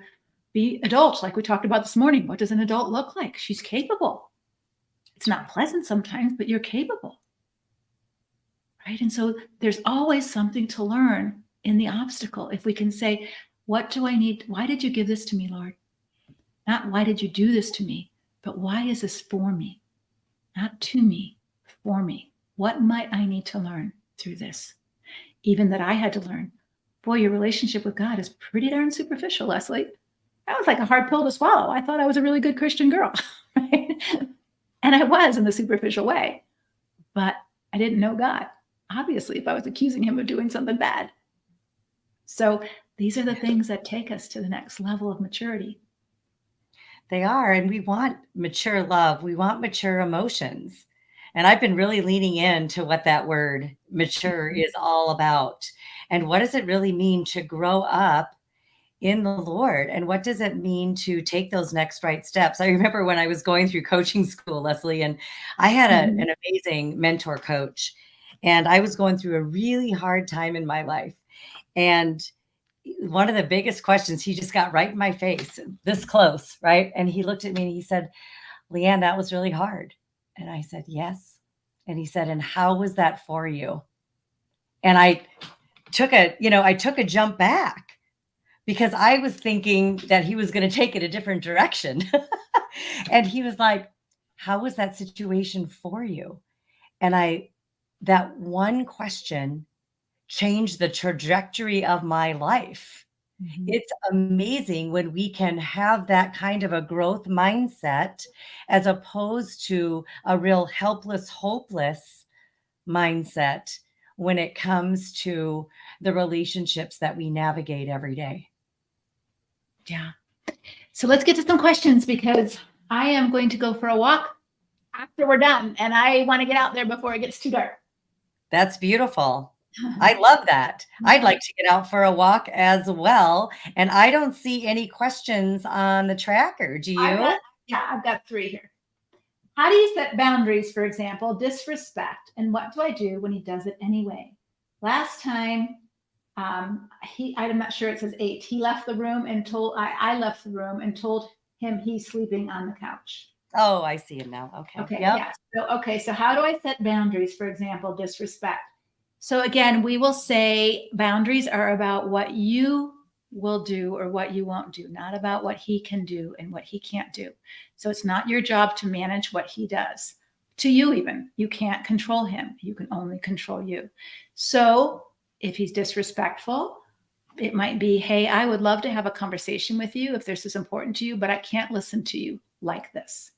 be adult, like we talked about this morning. What does an adult look like? She's capable. It's not pleasant sometimes, but you're capable. Right? And so there's always something to learn in the obstacle. If we can say, what do I need? Why did you give this to me, Lord? Not why did you do this to me, but why is this for me? Not to me, for me. What might I need to learn through this? Even that I had to learn. Boy, your relationship with God is pretty darn superficial, Leslie. That was like a hard pill to swallow. I thought I was a really good Christian girl, right? And I was in the superficial way, but I didn't know God, obviously, if I was accusing him of doing something bad. So these are the things that take us to the next level of maturity. They are. And we want mature love. We want mature emotions. And I've been really leaning into what that word mature is all about. And what does it really mean to grow up in the Lord? And what does it mean to take those next right steps? I remember when I was going through coaching school, Leslie, and I had an amazing mentor coach, and I was going through a really hard time in my life. And one of the biggest questions, he just got right in my face, this close, right? And he looked at me and he said, LeAnne, that was really hard. And I said, yes. And he said, and how was that for you? And I took a jump back because I was thinking that he was going to take it a different direction. And he was like, how was that situation for you? And that one question changed the trajectory of my life. Mm-hmm. It's amazing when we can have that kind of a growth mindset as opposed to a real helpless, hopeless mindset when it comes to the relationships that we navigate every day. Yeah. So let's get to some questions because I am going to go for a walk after we're done and I want to get out there before it gets too dark. That's beautiful. I love that. I'd like to get out for a walk as well. And I don't see any questions on the tracker. Do you? I've got 3 here. How do you set boundaries, for example, disrespect? And what do I do when he does it anyway? Last time, I'm not sure it says 8. He left the room and I left the room and told him he's sleeping on the couch. Oh, I see him now. Okay. Yep. Yeah. So how do I set boundaries, for example, disrespect? So again, we will say boundaries are about what you will do or what you won't do, not about what he can do and what he can't do. So it's not your job to manage what he does. To you even, you can't control him. You can only control you. So if he's disrespectful, it might be, hey, I would love to have a conversation with you if this is important to you, but I can't listen to you like this.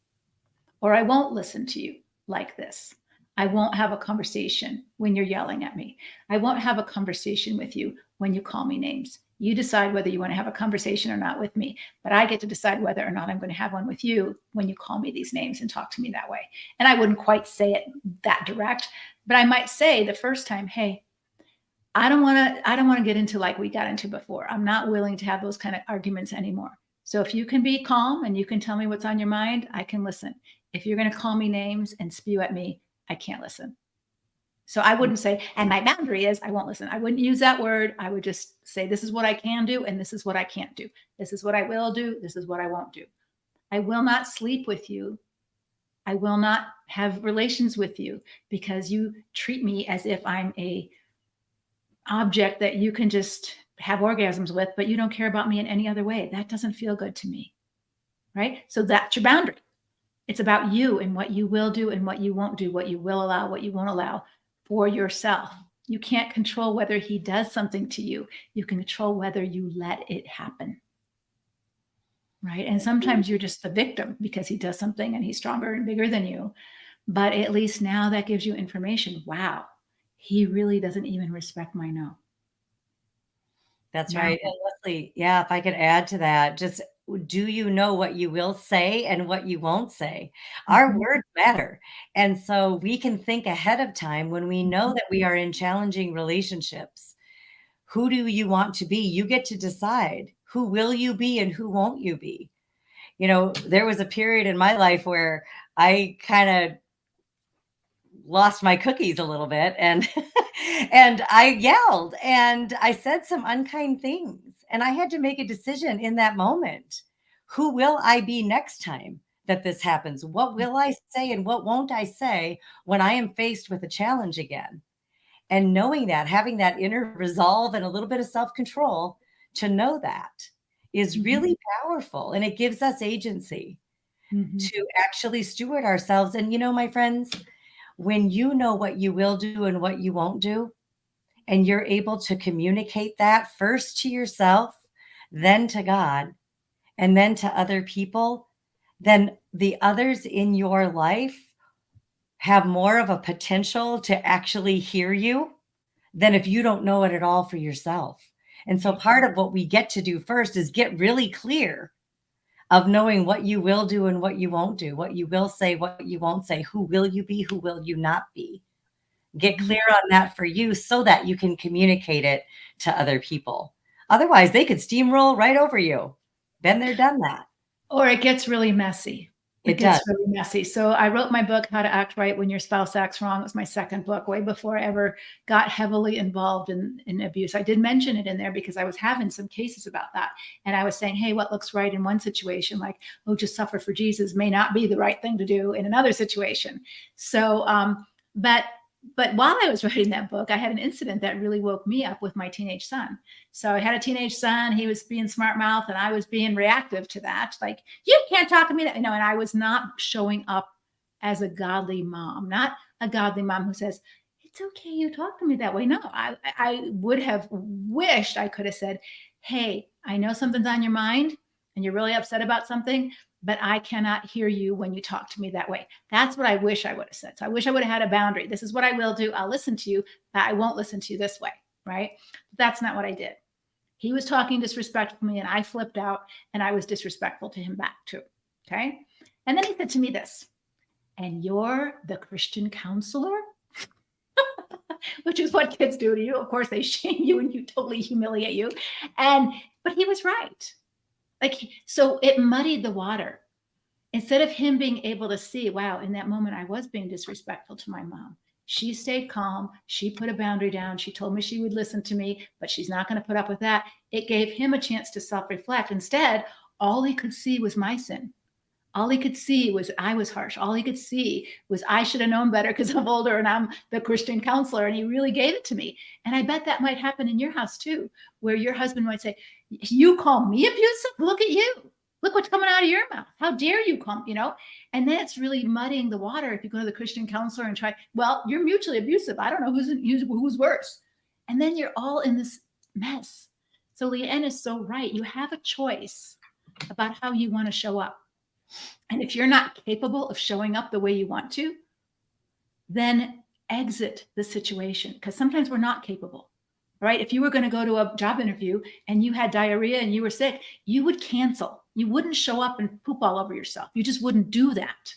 Or I won't listen to you like this. I won't have a conversation when you're yelling at me. I won't have a conversation with you when you call me names. You decide whether you want to have a conversation or not with me, but I get to decide whether or not I'm going to have one with you when you call me these names and talk to me that way. And I wouldn't quite say it that direct, but I might say the first time, hey, I don't want to get into like we got into before. I'm not willing to have those kind of arguments anymore. So if you can be calm and you can tell me what's on your mind, I can listen. If you're going to call me names and spew at me, I can't listen. So I wouldn't say, and my boundary is I won't listen. I wouldn't use that word. I would just say, this is what I can do. And this is what I can't do. This is what I will do. This is what I won't do. I will not sleep with you. I will not have relations with you because you treat me as if I'm a object that you can just have orgasms with, but you don't care about me in any other way. That doesn't feel good to me. Right? So that's your boundary. It's about you and what you will do and what you won't do, what you will allow, what you won't allow for yourself. You can't control whether he does something to you. You can control whether you let it happen. Right? And sometimes you're just the victim because he does something and he's stronger and bigger than you. But at least now that gives you information. Wow, he really doesn't even respect my no. That's right. And Leslie, yeah, if I could add to that, just do you know what you will say and what you won't say? Our words matter. And so we can think ahead of time when we know that we are in challenging relationships. Who do you want to be? You get to decide. Who will you be and who won't you be? You know, there was a period in my life where I kind of lost my cookies a little bit, and and I yelled and I said some unkind things, and I had to make a decision in that moment. Who will I be next time that this happens? What will I say and what won't I say when I am faced with a challenge again? And knowing that, having that inner resolve and a little bit of self-control to know that is really powerful, and it gives us agency to actually steward ourselves. And you know, my friends, when you know what you will do and what you won't do, and you're able to communicate that first to yourself, then to God, and then to other people, then the others in your life have more of a potential to actually hear you than if you don't know it at all for yourself. And so part of what we get to do first is get really clear of knowing what you will do and what you won't do, what you will say, what you won't say, who will you be, who will you not be. Get clear on that for you so that you can communicate it to other people. Otherwise, they could steamroll right over you. Been there, done that. Or it gets really messy. It gets really messy. So I wrote my book, How to Act Right When Your Spouse Acts Wrong. It was my second book, way before I ever got heavily involved in abuse. I did mention it in there because I was having some cases about that. And I was saying, hey, what looks right in one situation, like, oh, just suffer for Jesus, may not be the right thing to do in another situation. So, but while I was writing that book, I had an incident that really woke me up with my teenage son. So I had a teenage son. He was being smart mouth and I was being reactive to that. Like, you can't talk to me that, and I was not showing up as a godly mom, not a godly mom who says, it's okay, you talk to me that way. No, I would have wished I could have said, hey, I know something's on your mind and you're really upset about something, but I cannot hear you when you talk to me that way. That's what I wish I would have said. So I wish I would have had a boundary. This is what I will do. I'll listen to you, but I won't listen to you this way, right? But that's not what I did. He was talking disrespectful to me and I flipped out and I was disrespectful to him back too, okay? And then he said to me this, and you're the Christian counselor? Which is what kids do to you. Of course, they shame you and you totally humiliate you. But he was right. So it muddied the water. Instead of him being able to see, wow, in that moment, I was being disrespectful to my mom. She stayed calm. She put a boundary down. She told me she would listen to me, but she's not going to put up with that. It gave him a chance to self-reflect. Instead, all he could see was my sin. All he could see was I was harsh. All he could see was I should have known better because I'm older and I'm the Christian counselor. And he really gave it to me. And I bet that might happen in your house too, where your husband might say, you call me abusive? Look at you. Look what's coming out of your mouth. How dare you come, And then it's really muddying the water if you go to the Christian counselor and try, well, you're mutually abusive. I don't know who's worse. And then you're all in this mess. So LeAnne is so right. You have a choice about how you want to show up. And if you're not capable of showing up the way you want to, then exit the situation, because sometimes we're not capable, right? If you were going to go to a job interview and you had diarrhea and you were sick, you would cancel. You wouldn't show up and poop all over yourself. You just wouldn't do that.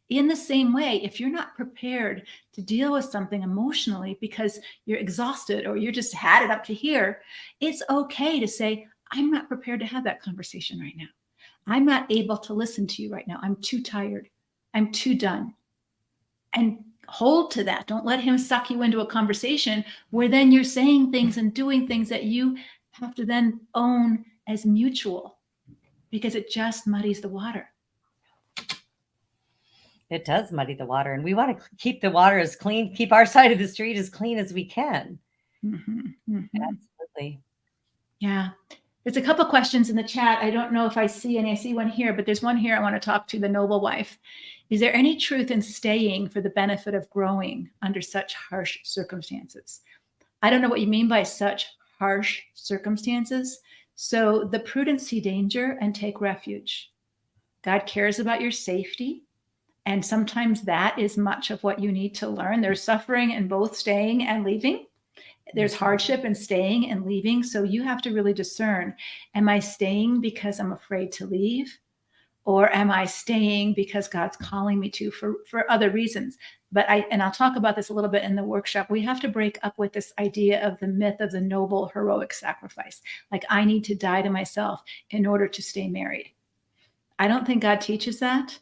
In the same way, if you're not prepared to deal with something emotionally because you're exhausted or you're just had it up to here, it's okay to say, I'm not prepared to have that conversation right now. I'm not able to listen to you right now. I'm too tired. I'm too done. And hold to that. Don't let him suck you into a conversation where then you're saying things and doing things that you have to then own as mutual, because it just muddies the water. It does muddy the water, and we want to keep the water as clean, keep our side of the street as clean as we can. Absolutely. Yeah. There's a couple questions in the chat. I don't know if I see any. I see one here, but there's one here I want to talk to, the noble wife. Is there any truth in staying for the benefit of growing under such harsh circumstances? I don't know what you mean by such harsh circumstances. So the prudence see danger and take refuge. God cares about your safety. And sometimes that is much of what you need to learn. There's suffering in both staying and leaving. There's hardship in staying and leaving. So you have to really discern, am I staying because I'm afraid to leave? Or am I staying because God's calling me to for other reasons? But I'll talk about this a little bit in the workshop. We have to break up with this idea of the myth of the noble heroic sacrifice. Like I need to die to myself in order to stay married. I don't think God teaches that.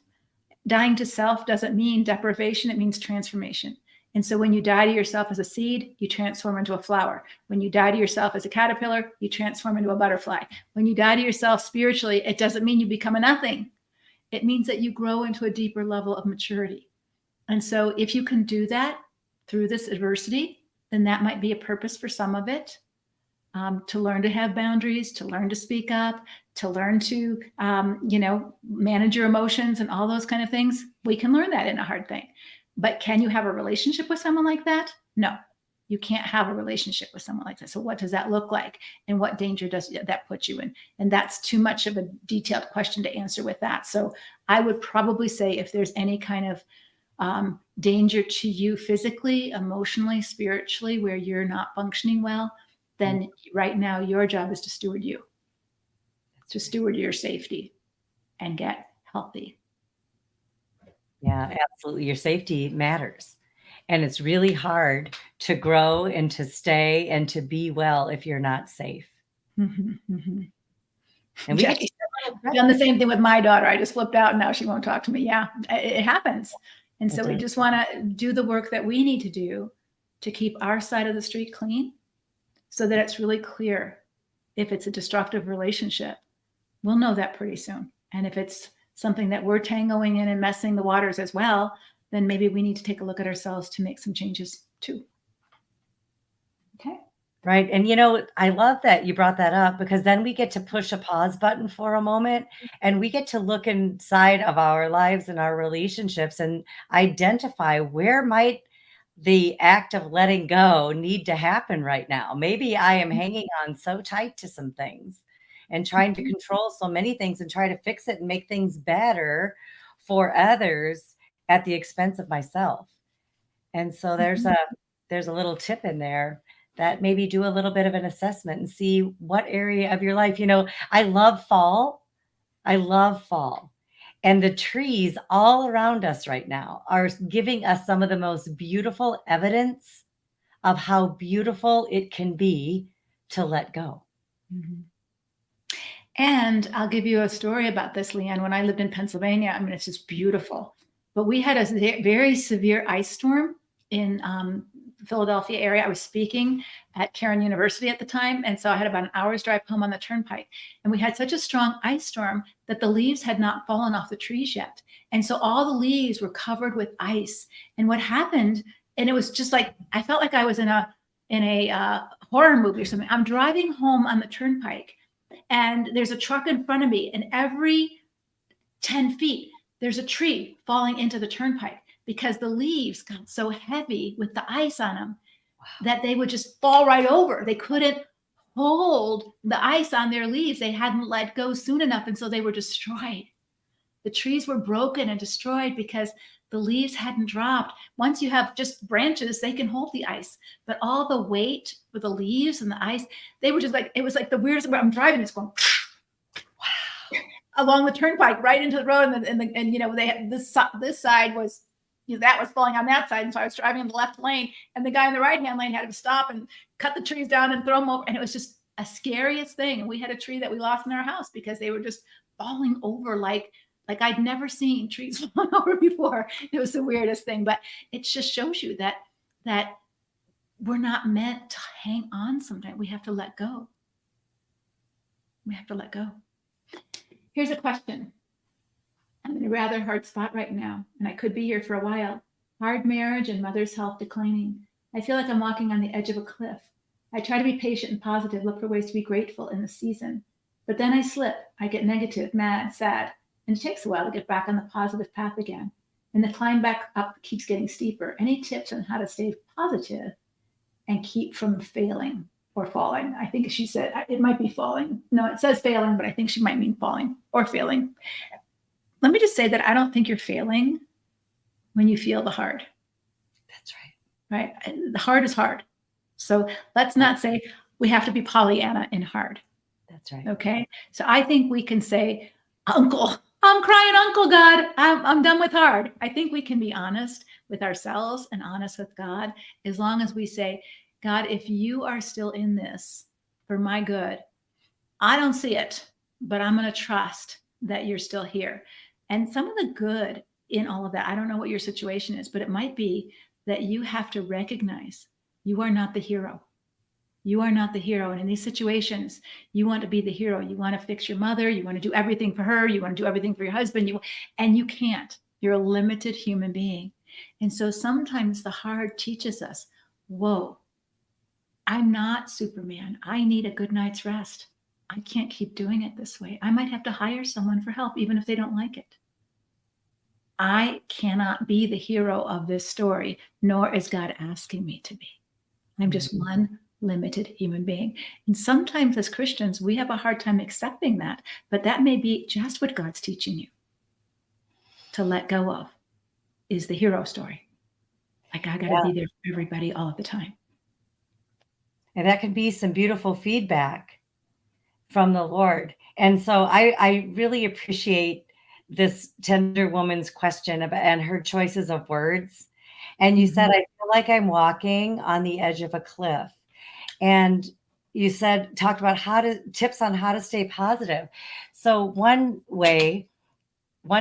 Dying to self doesn't mean deprivation. It means transformation. And so when you die to yourself as a seed, you transform into a flower. When you die to yourself as a caterpillar, you transform into a butterfly. When you die to yourself spiritually, it doesn't mean you become a nothing. It means that you grow into a deeper level of maturity. And so if you can do that through this adversity, then that might be a purpose for some of it. To learn to have boundaries, to learn to speak up, to learn to, manage your emotions and all those kind of things. We can learn that in a hard thing. But can you have a relationship with someone like that? No, you can't have a relationship with someone like that. So what does that look like? And what danger does that put you in? And that's too much of a detailed question to answer with that. So I would probably say if there's any kind of danger to you physically, emotionally, spiritually, where you're not functioning well, then right now your job is to steward you, to steward your safety and get healthy. Yeah, absolutely. Your safety matters. And it's really hard to grow and to stay and to be well if you're not safe. Mm-hmm, mm-hmm. And we Yeah, I've done the same thing with my daughter. I just flipped out and now she won't talk to me. Yeah, it happens. And so we just want to do the work that we need to do to keep our side of the street clean so that it's really clear if it's a destructive relationship. We'll know that pretty soon. And if it's something that we're tangoing in and messing the waters as well, then maybe we need to take a look at ourselves to make some changes too. Okay. Right. And I love that you brought that up because then we get to push a pause button for a moment and we get to look inside of our lives and our relationships and identify where might the act of letting go need to happen right now. Maybe I am hanging on so tight to some things and trying to control so many things and try to fix it and make things better for others at the expense of myself. And so there's a little tip in there that maybe do a little bit of an assessment and see what area of your life, I love fall. I love fall. And the trees all around us right now are giving us some of the most beautiful evidence of how beautiful it can be to let go. Mm-hmm. And I'll give you a story about this, LeAnne. When I lived in Pennsylvania, I mean, it's just beautiful. But we had a very severe ice storm in Philadelphia area. I was speaking at Cairn University at the time. And so I had about an hour's drive home on the turnpike. And we had such a strong ice storm that the leaves had not fallen off the trees yet. And so all the leaves were covered with ice. And what happened, and it was just like, I felt like I was in a horror movie or something. I'm driving home on the turnpike and there's a truck in front of me, and every 10 feet, there's a tree falling into the turnpike because the leaves got so heavy with the ice on them that they would just fall right over. They couldn't hold the ice on their leaves. They hadn't let go soon enough, and so they were destroyed. The trees were broken and destroyed because the leaves hadn't dropped. Once you have just branches, they can hold the ice. But all the weight with the leaves and the ice, they were just like, it was like the weirdest. I'm driving, it's going wow, along the turnpike right into the road. And they had this side was, that was falling on that side. And so I was driving in the left lane, and the guy in the right-hand lane had to stop and cut the trees down and throw them over. And it was just a scariest thing. And we had a tree that we lost in our house because they were just falling over like I'd never seen trees falling over before. It was the weirdest thing, but it just shows you that we're not meant to hang on sometimes. We have to let go. We have to let go. Here's a question. I'm in a rather hard spot right now, and I could be here for a while. Hard marriage and mother's health declining. I feel like I'm walking on the edge of a cliff. I try to be patient and positive, look for ways to be grateful in the season. But then I slip. I get negative, mad, sad. And it takes a while to get back on the positive path again. And the climb back up keeps getting steeper. Any tips on how to stay positive and keep from failing or falling? I think she said it might be falling. No, it says failing, but I think she might mean falling or failing. Let me just say that I don't think you're failing when you feel the hard. That's right. Right? The hard is hard. So let's not say we have to be Pollyanna in hard. That's right. Okay. So I think we can say, Uncle, I'm crying, Uncle God. I'm done with hard. I think we can be honest with ourselves and honest with God, as long as we say, God, if you are still in this for my good, I don't see it, but I'm going to trust that you're still here. And some of the good in all of that, I don't know what your situation is, but it might be that you have to recognize you are not the hero. You are not the hero. And in these situations, you want to be the hero. You want to fix your mother. You want to do everything for her. You want to do everything for your husband. And you can't. You're a limited human being. And so sometimes the hard teaches us, whoa, I'm not Superman. I need a good night's rest. I can't keep doing it this way. I might have to hire someone for help, even if they don't like it. I cannot be the hero of this story, nor is God asking me to be. I'm just one limited human being. And sometimes as Christians, we have a hard time accepting that, but that may be just what God's teaching you to let go of, is the hero story. Like, I got to be there for everybody all of the time. And that can be some beautiful feedback from the Lord. And so I really appreciate this tender woman's question about, and her choices of words. And you said, I feel like I'm walking on the edge of a cliff. And you said, talked about tips on how to stay positive. So one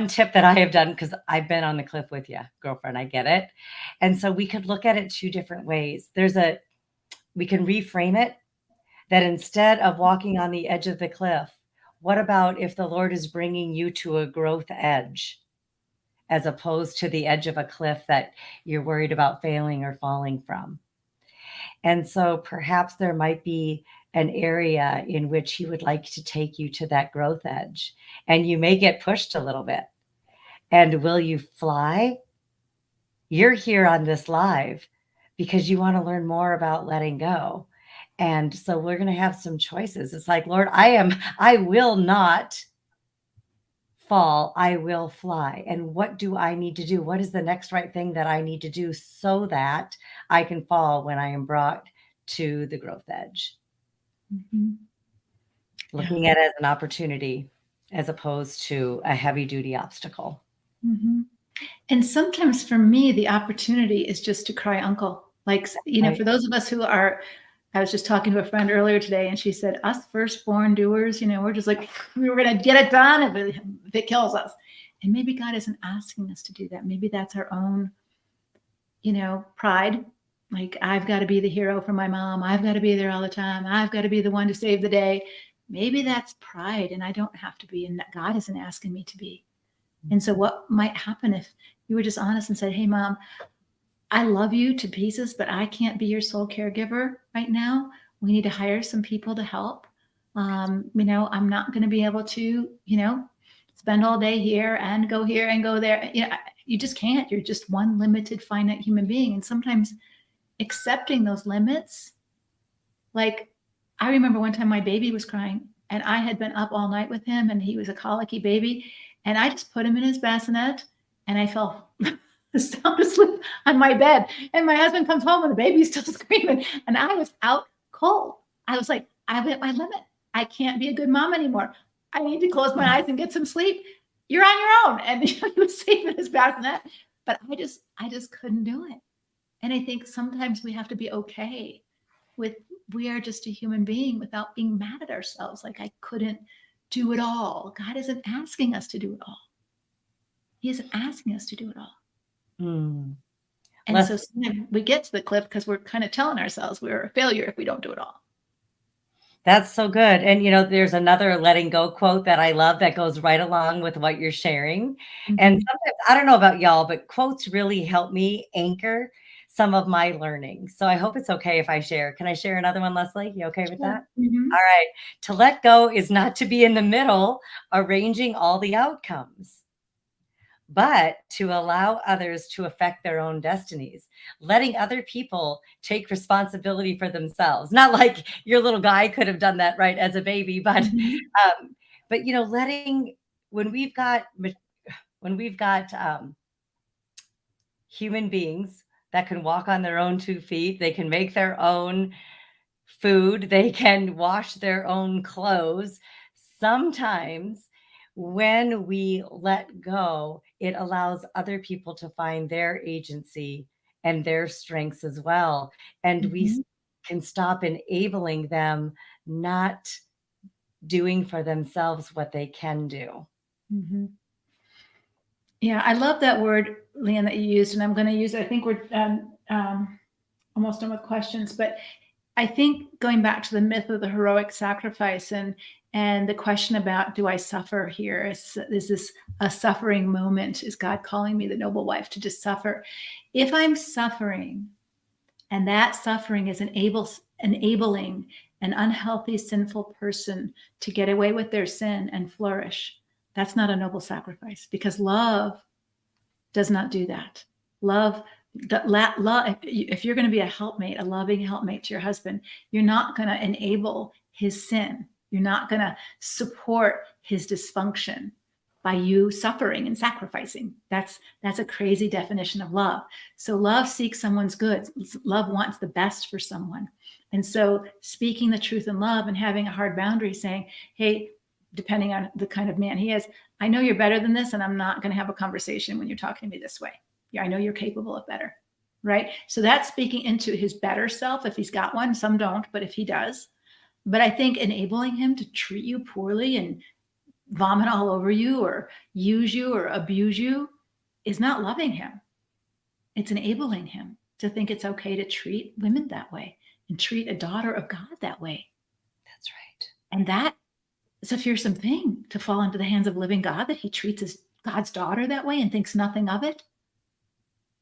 tip that I have done, because I've been on the cliff with you, girlfriend, I get it. And so we could look at it two different ways. We can reframe it, that instead of walking on the edge of the cliff, what about if the Lord is bringing you to a growth edge, as opposed to the edge of a cliff that you're worried about failing or falling from? And so perhaps there might be an area in which he would like to take you to that growth edge, and you may get pushed a little bit. And will you fly? You're here on this live because you want to learn more about letting go. And so we're going to have some choices. It's like, Lord, I will not fall. I will fly. And what do I need to do? What is the next right thing that I need to do so that I can fall when I am brought to the growth edge? Looking at it as an opportunity as opposed to a heavy duty obstacle. And sometimes for me, the opportunity is just to cry uncle. Like, for those of us who are, I was just talking to a friend earlier today, and she said, us firstborn doers, we're just like, we were going to get it done if it kills us. And maybe God isn't asking us to do that. Maybe that's our own, pride. Like, I've got to be the hero for my mom. I've got to be there all the time. I've got to be the one to save the day. Maybe that's pride, and I don't have to be, and God isn't asking me to be. And so what might happen if you were just honest and said, hey, Mom, I love you to pieces, but I can't be your sole caregiver right now. We need to hire some people to help. I'm not going to be able to, spend all day here and go there. You just can't. You're just one limited, finite human being. And sometimes accepting those limits, like, I remember one time my baby was crying and I had been up all night with him, and he was a colicky baby. And I just put him in his bassinet and I fell sound asleep on my bed. And my husband comes home and the baby's still screaming. And I was out cold. I was like, I've hit my limit. I can't be a good mom anymore. I need to close my eyes and get some sleep. You're on your own. And he was safe in his bassinet. But I just couldn't do it. And I think sometimes we have to be okay with, we are just a human being, without being mad at ourselves. Like, I couldn't do it all. God isn't asking us to do it all. He isn't asking us to do it all. And so sometimes we get to the cliff because we're kind of telling ourselves we're a failure if we don't do it all. That's so good. And, there's another letting go quote that I love that goes right along with what you're sharing. And sometimes, I don't know about y'all, but quotes really help me anchor some of my learning. So I hope it's okay if I share. Can I share another one, Leslie? You okay with that? All right. To let go is not to be in the middle, arranging all the outcomes, but to allow others to affect their own destinies, letting other people take responsibility for themselves. Not like your little guy could have done that right as a baby, but letting, when we've got human beings that can walk on their own 2 feet. They can make their own food. They can wash their own clothes. Sometimes when we let go, it allows other people to find their agency and their strengths as well. And we Mhm. can stop enabling them not doing for themselves what they can do. Mhm. Yeah, I love that word, LeAnne, that you used, and I'm going to use it. I think we're almost done with questions, but I think going back to the myth of the heroic sacrifice and the question about, do I suffer here? Is this a suffering moment? Is God calling me, the noble wife, to just suffer? If I'm suffering and that suffering is enabling an unhealthy, sinful person to get away with their sin and flourish, that's not a noble sacrifice, because love does not do that. Love, if you're going to be a helpmate, a loving helpmate to your husband, you're not going to enable his sin. You're not going to support his dysfunction by you suffering and sacrificing. That's a crazy definition of love. So love seeks someone's good. Love wants the best for someone. And so speaking the truth in love and having a hard boundary, saying, hey, depending on the kind of man he is, I know you're better than this, and I'm not going to have a conversation when you're talking to me this way. Yeah, I know you're capable of better, right? So that's speaking into his better self, if he's got one. Some don't, but if he does. But I think enabling him to treat you poorly and vomit all over you or use you or abuse you is not loving him. It's enabling him to think it's okay to treat women that way and treat a daughter of God that way. That's right. And that is a fearsome thing, to fall into the hands of living God, that he treats his God's daughter that way and thinks nothing of it.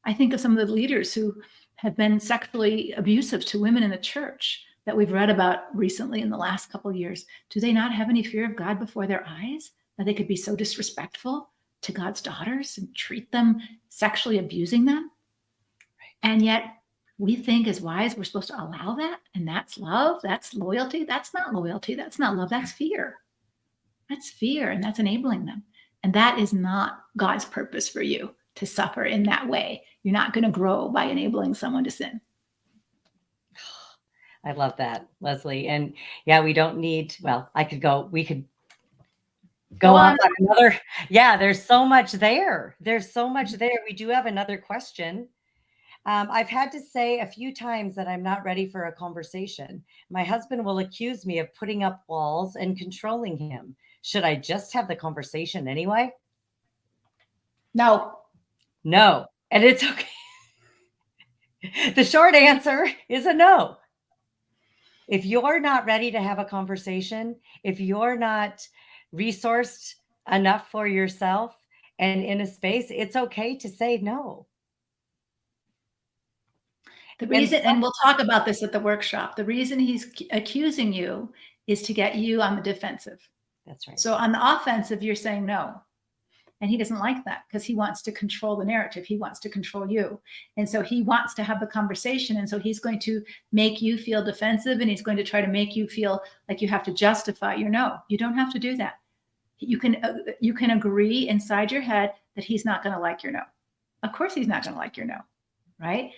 I think of some of the leaders who have been sexually abusive to women in the church that we've read about recently in the last couple of years. Do they not have any fear of God before their eyes, that they could be so disrespectful to God's daughters and treat them, sexually abusing them? Right. And yet we think as wives we're supposed to allow that, and that's love, that's loyalty. That's not loyalty, that's not love, that's fear. That's fear, and that's enabling them. And that is not God's purpose for you, to suffer in that way. You're not going to grow by enabling someone to sin. I love that, Leslie. And yeah, we don't need, well, we could go on another. Yeah, there's so much there. There's so much there. We do have another question. I've had to say a few times that I'm not ready for a conversation. My husband will accuse me of putting up walls and controlling him. Should I just have the conversation anyway? No. No. And it's okay. The short answer is a no. If you're not ready to have a conversation, if you're not resourced enough for yourself and in a space, it's okay to say no. The reason, and we'll talk about this at the workshop, the reason he's accusing you is to get you on the defensive. That's right. So on the offensive, you're saying no. And he doesn't like that, because he wants to control the narrative. He wants to control you. And so he wants to have the conversation. And so he's going to make you feel defensive, and he's going to try to make you feel like you have to justify your no. You don't have to do that. You can agree inside your head that he's not going to like your no. Of course he's not going to like your no, right?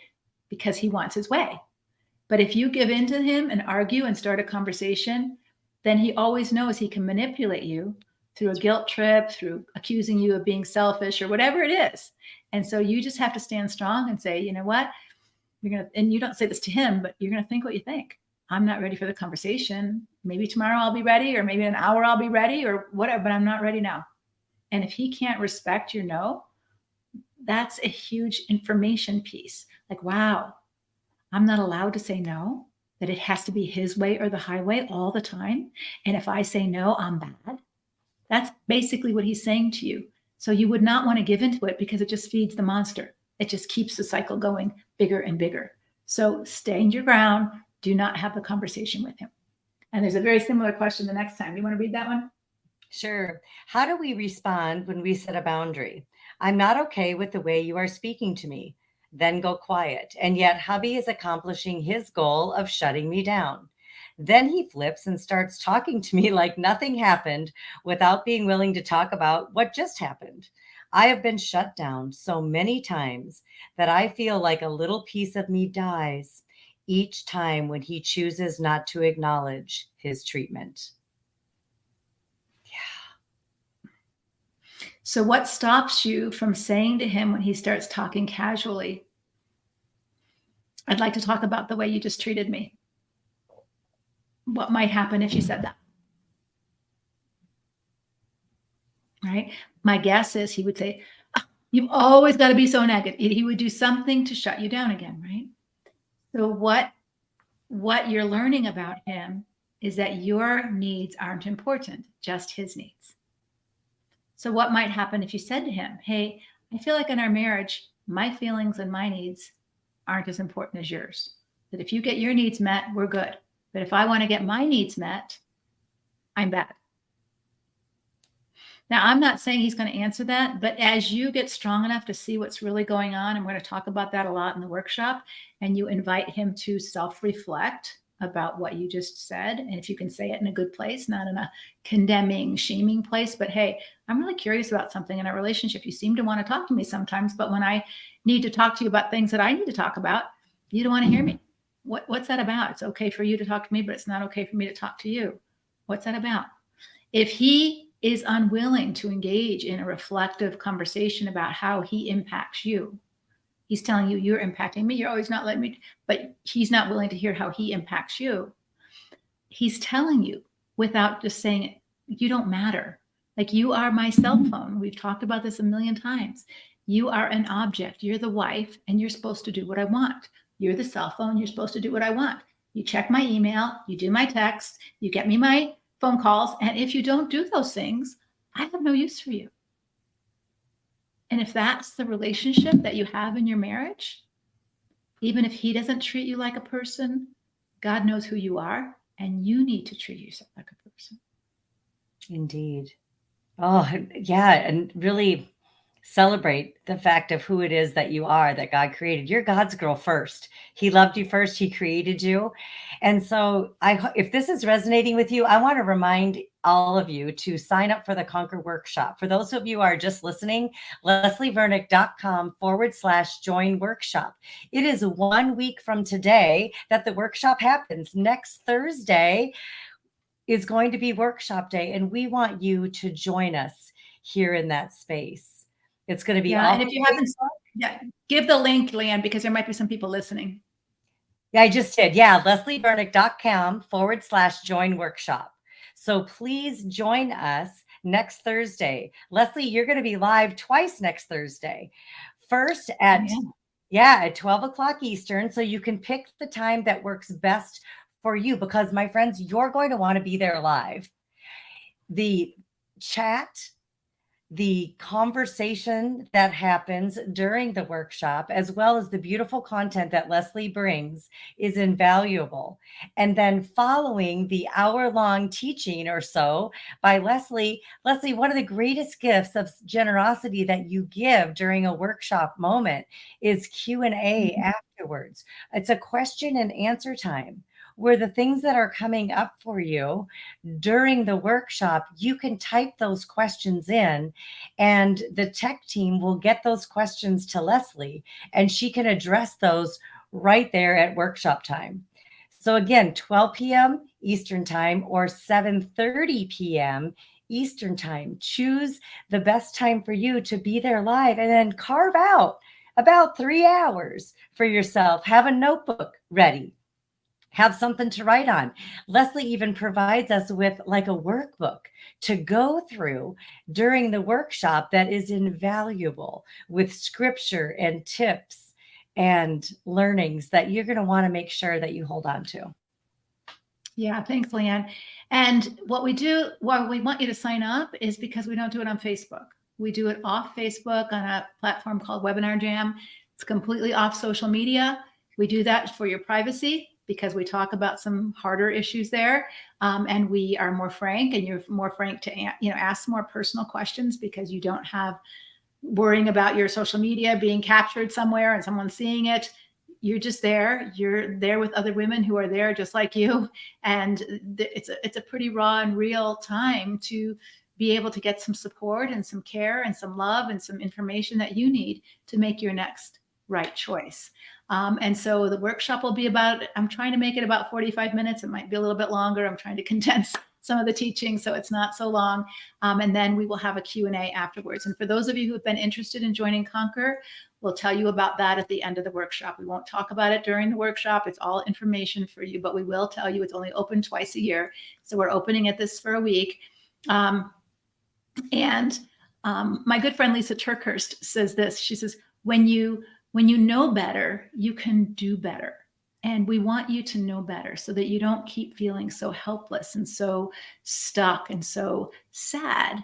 Because he wants his way. But if you give in to him and argue and start a conversation, then he always knows he can manipulate you through a guilt trip, through accusing you of being selfish or whatever it is. And so you just have to stand strong and say, you know what, and you don't say this to him, but you're going to think what you think. I'm not ready for the conversation. Maybe tomorrow I'll be ready, or maybe in an hour I'll be ready, or whatever, but I'm not ready now. And if he can't respect your no, that's a huge information piece. Like, wow, I'm not allowed to say no, that it has to be his way or the highway all the time. And if I say no, I'm bad. That's basically what he's saying to you. So you would not want to give into it, because it just feeds the monster. It just keeps the cycle going bigger and bigger. So stand your ground. Do not have the conversation with him. And there's a very similar question the next time. You want to read that one? Sure. How do we respond when we set a boundary? I'm not okay with the way you are speaking to me. Then go quiet. And yet hubby is accomplishing his goal of shutting me down. Then he flips and starts talking to me like nothing happened, without being willing to talk about what just happened. I have been shut down so many times that I feel like a little piece of me dies each time when he chooses not to acknowledge his treatment. So, what stops you from saying to him when he starts talking casually, I'd like to talk about the way you just treated me? What might happen if you said that? Right? My guess is he would say, "Ah, you've always got to be so negative." He would do something to shut you down again, right? So, what you're learning about him is that your needs aren't important, just his needs. So, what might happen if you said to him, hey, I feel like in our marriage, my feelings and my needs aren't as important as yours. That if you get your needs met, we're good. But if I want to get my needs met, I'm bad. Now, I'm not saying he's going to answer that, but as you get strong enough to see what's really going on, and we're going to talk about that a lot in the workshop, and you invite him to self-reflect about what you just said, and if you can say it in a good place, not in a condemning, shaming place, but hey, I'm really curious about something in our relationship. You seem to want to talk to me sometimes, but when I need to talk to you about things that I need to talk about, you don't want to hear me. What's that about? It's okay for you to talk to me, but it's not okay for me to talk to you. What's that about? If he is unwilling to engage in a reflective conversation about how he impacts you, he's telling you you're impacting me, you're always not letting me, but he's not willing to hear how he impacts you. He's telling you without just saying it, you don't matter. Like, you are my cell phone. We've talked about this a million times. You are an object. You're the wife, and you're supposed to do what I want. You're the cell phone. You're supposed to do what I want. You check my email, you do my text, you get me my phone calls. And if you don't do those things, I have no use for you. And if that's the relationship that you have in your marriage, even if he doesn't treat you like a person, God knows who you are, and you need to treat yourself like a person. Indeed. Oh, yeah. And really celebrate the fact of who it is that you are, that God created. You're God's girl first. He loved you first. He created you. And so if this is resonating with you, I want to remind all of you to sign up for the Conquer Workshop. For those of you who are just listening, leslievernick.com/join workshop. It is 1 week from today that the workshop happens. Next Thursday is going to be workshop day, and we want you to join us here in that space. It's going to be and if you haven't, give the link, LeAnne, because there might be some people listening. Yeah, I just did. Yeah, leslievernick.com/join workshop. So please join us next Thursday. Leslie, you're going to be live twice next Thursday. First at 12 o'clock Eastern. So you can pick the time that works best for you, because my friends, you're going to want to be there live. The chat, the conversation that happens during the workshop, as well as the beautiful content that Leslie brings, is invaluable. And then following the hour-long teaching or so by Leslie, one of the greatest gifts of generosity that you give during a workshop moment is Q&A afterwards. It's a question and answer time, where the things that are coming up for you during the workshop, you can type those questions in, and the tech team will get those questions to Leslie, and she can address those right there at workshop time. So again, 12 p.m. Eastern time or 7:30 p.m. Eastern time. Choose the best time for you to be there live, and then carve out about 3 hours for yourself. Have a notebook ready. Have something to write on. Leslie even provides us with like a workbook to go through during the workshop that is invaluable, with scripture and tips and learnings that you're going to want to make sure that you hold on to. Yeah, thanks, LeAnne. And what we do, why we want you to sign up, is because we don't do it on Facebook. We do it off Facebook on a platform called Webinar Jam. It's completely off social media. We do that for your privacy, because we talk about some harder issues there, and we are more frank, and you're more frank to ask more personal questions, because you don't have worrying about your social media being captured somewhere and someone seeing it. You're just there. You're there with other women who are there just like you, and it's a pretty raw and real time to be able to get some support and some care and some love and some information that you need to make your next right choice. And so the workshop will be I'm trying to make it about 45 minutes. It might be a little bit longer. I'm trying to condense some of the teaching so it's not so long. And then we will have a Q&A afterwards. And for those of you who have been interested in joining Conquer, we'll tell you about that at the end of the workshop. We won't talk about it during the workshop. It's all information for you, but we will tell you it's only open twice a year. So we're opening at this for a week. My good friend Lisa Turkhurst says this. She says, when you know better, you can do better. And we want you to know better so that you don't keep feeling so helpless and so stuck and so sad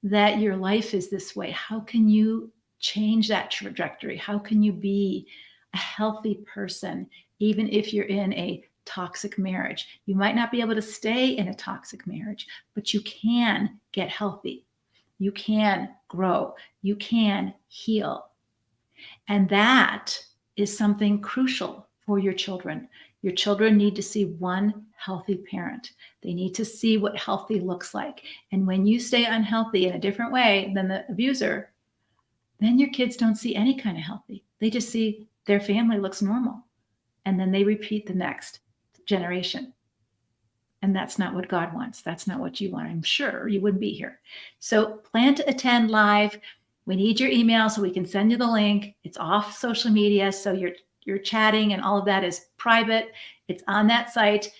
that your life is this way. How can you change that trajectory? How can you be a healthy person, even if you're in a toxic marriage? You might not be able to stay in a toxic marriage, but you can get healthy. You can grow. You can heal. And that is something crucial for your children. Your children need to see one healthy parent. They need to see what healthy looks like. And when you stay unhealthy in a different way than the abuser, then your kids don't see any kind of healthy. They just see their family looks normal. And then they repeat the next generation. And that's not what God wants. That's not what you want. I'm sure you wouldn't be here. So plan to attend live. We need your email so we can send you the link. It's off social media. So you're chatting and all of that is private. It's on that site.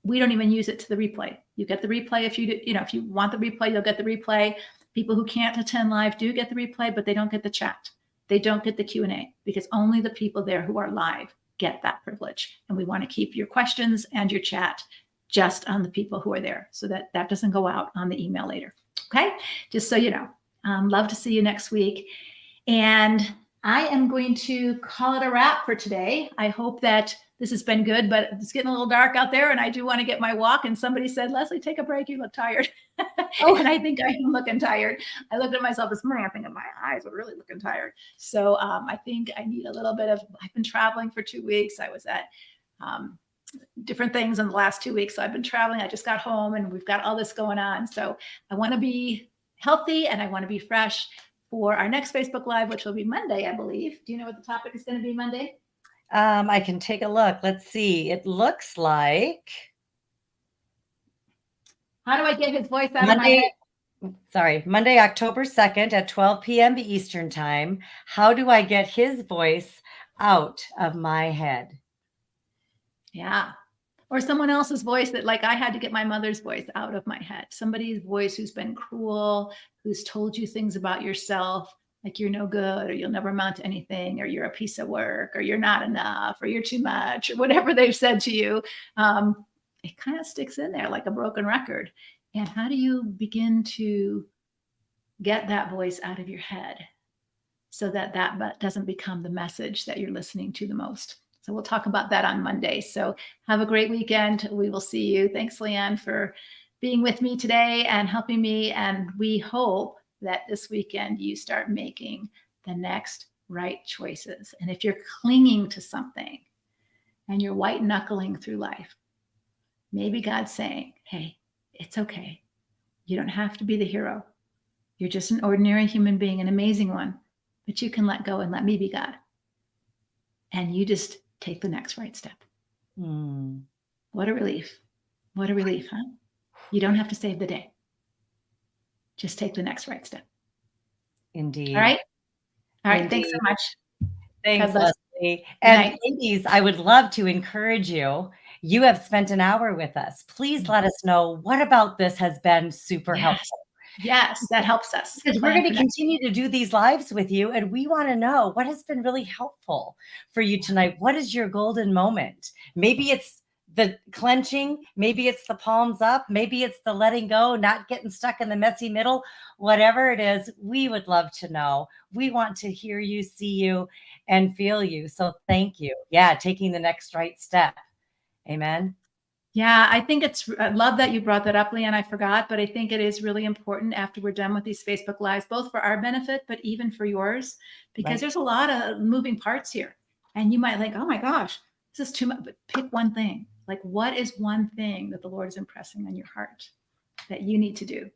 We don't even use it to the replay. You get the replay if if you want the replay, you'll get the replay. People who can't attend live do get the replay, but they don't get the chat. They don't get the Q&A because only the people there who are live get that privilege. And we want to keep your questions and your chat just on the people who are there so that doesn't go out on the email later. Okay, just so you know. Love to see you next week. And I am going to call it a wrap for today. I hope that this has been good, but it's getting a little dark out there and I do want to get my walk. And somebody said, Leslie, take a break. You look tired. And I think I am looking tired. I looked at myself this morning. I think my eyes were really looking tired. So I think I need a little bit I've been traveling for 2 weeks. I was at different things in the last 2 weeks. So I've been traveling. I just got home and we've got all this going on. So I want to be healthy and I want to be fresh for our next Facebook Live, which will be Monday, I believe. Do you know what the topic is going to be Monday? I can take a look. Let's see. It looks like. How do I get his voice out of my head? Sorry, Monday, October 2nd at 12 p.m. Eastern Time. How do I get his voice out of my head? Yeah. Or someone else's voice that, like, I had to get my mother's voice out of my head. Somebody's voice who's been cruel, who's told you things about yourself, like you're no good, or you'll never amount to anything, or you're a piece of work, or you're not enough, or you're too much, or whatever they've said to you. It kind of sticks in there like a broken record. And how do you begin to get that voice out of your head so that doesn't become the message that you're listening to the most? So we'll talk about that on Monday. So have a great weekend. We will see you. Thanks, LeAnne, for being with me today and helping me. And we hope that this weekend you start making the next right choices. And if you're clinging to something and you're white knuckling through life, maybe God's saying, hey, it's okay. You don't have to be the hero. You're just an ordinary human being, an amazing one, but you can let go and let me be God. And you just take the next right step. What a relief. What a relief, huh? You don't have to save the day. Just take the next right step. Indeed. All right. All right. Indeed. Thanks so much. Thanks, Leslie. And ladies, I would love to encourage you. You have spent an hour with us. Please let us know what about this has been super helpful. Yes, that helps us. Because we're going to continue to do these lives with you. And we want to know what has been really helpful for you tonight. What is your golden moment? Maybe it's the clenching. Maybe it's the palms up. Maybe it's the letting go, not getting stuck in the messy middle. Whatever it is, we would love to know. We want to hear you, see you, and feel you. So thank you. Yeah, taking the next right step. Amen. Yeah, I think I love that you brought that up, LeAnne. I forgot, but I think it is really important after we're done with these Facebook Lives, both for our benefit, but even for yours, because there's a lot of moving parts here. And you might think, oh my gosh, this is too much, but pick one thing. Like, what is one thing that the Lord is impressing on your heart that you need to do?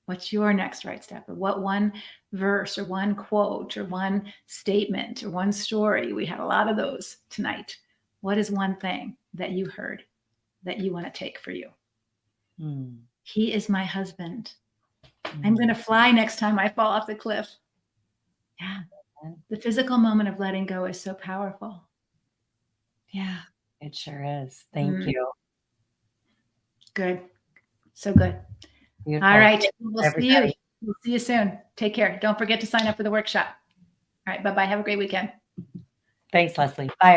What's your next right step? Or what one verse or one quote or one statement or one story? We had a lot of those tonight. What is one thing that you heard that you want to take for you? He is my husband. I'm going to fly next time I fall off the cliff. Yeah. The physical moment of letting go is so powerful. Yeah. It sure is. Thank you. Good. So good. Beautiful. All right. We'll see you. Everybody. We'll see you soon. Take care. Don't forget to sign up for the workshop. All right. Bye-bye. Have a great weekend. Thanks, Leslie. Bye.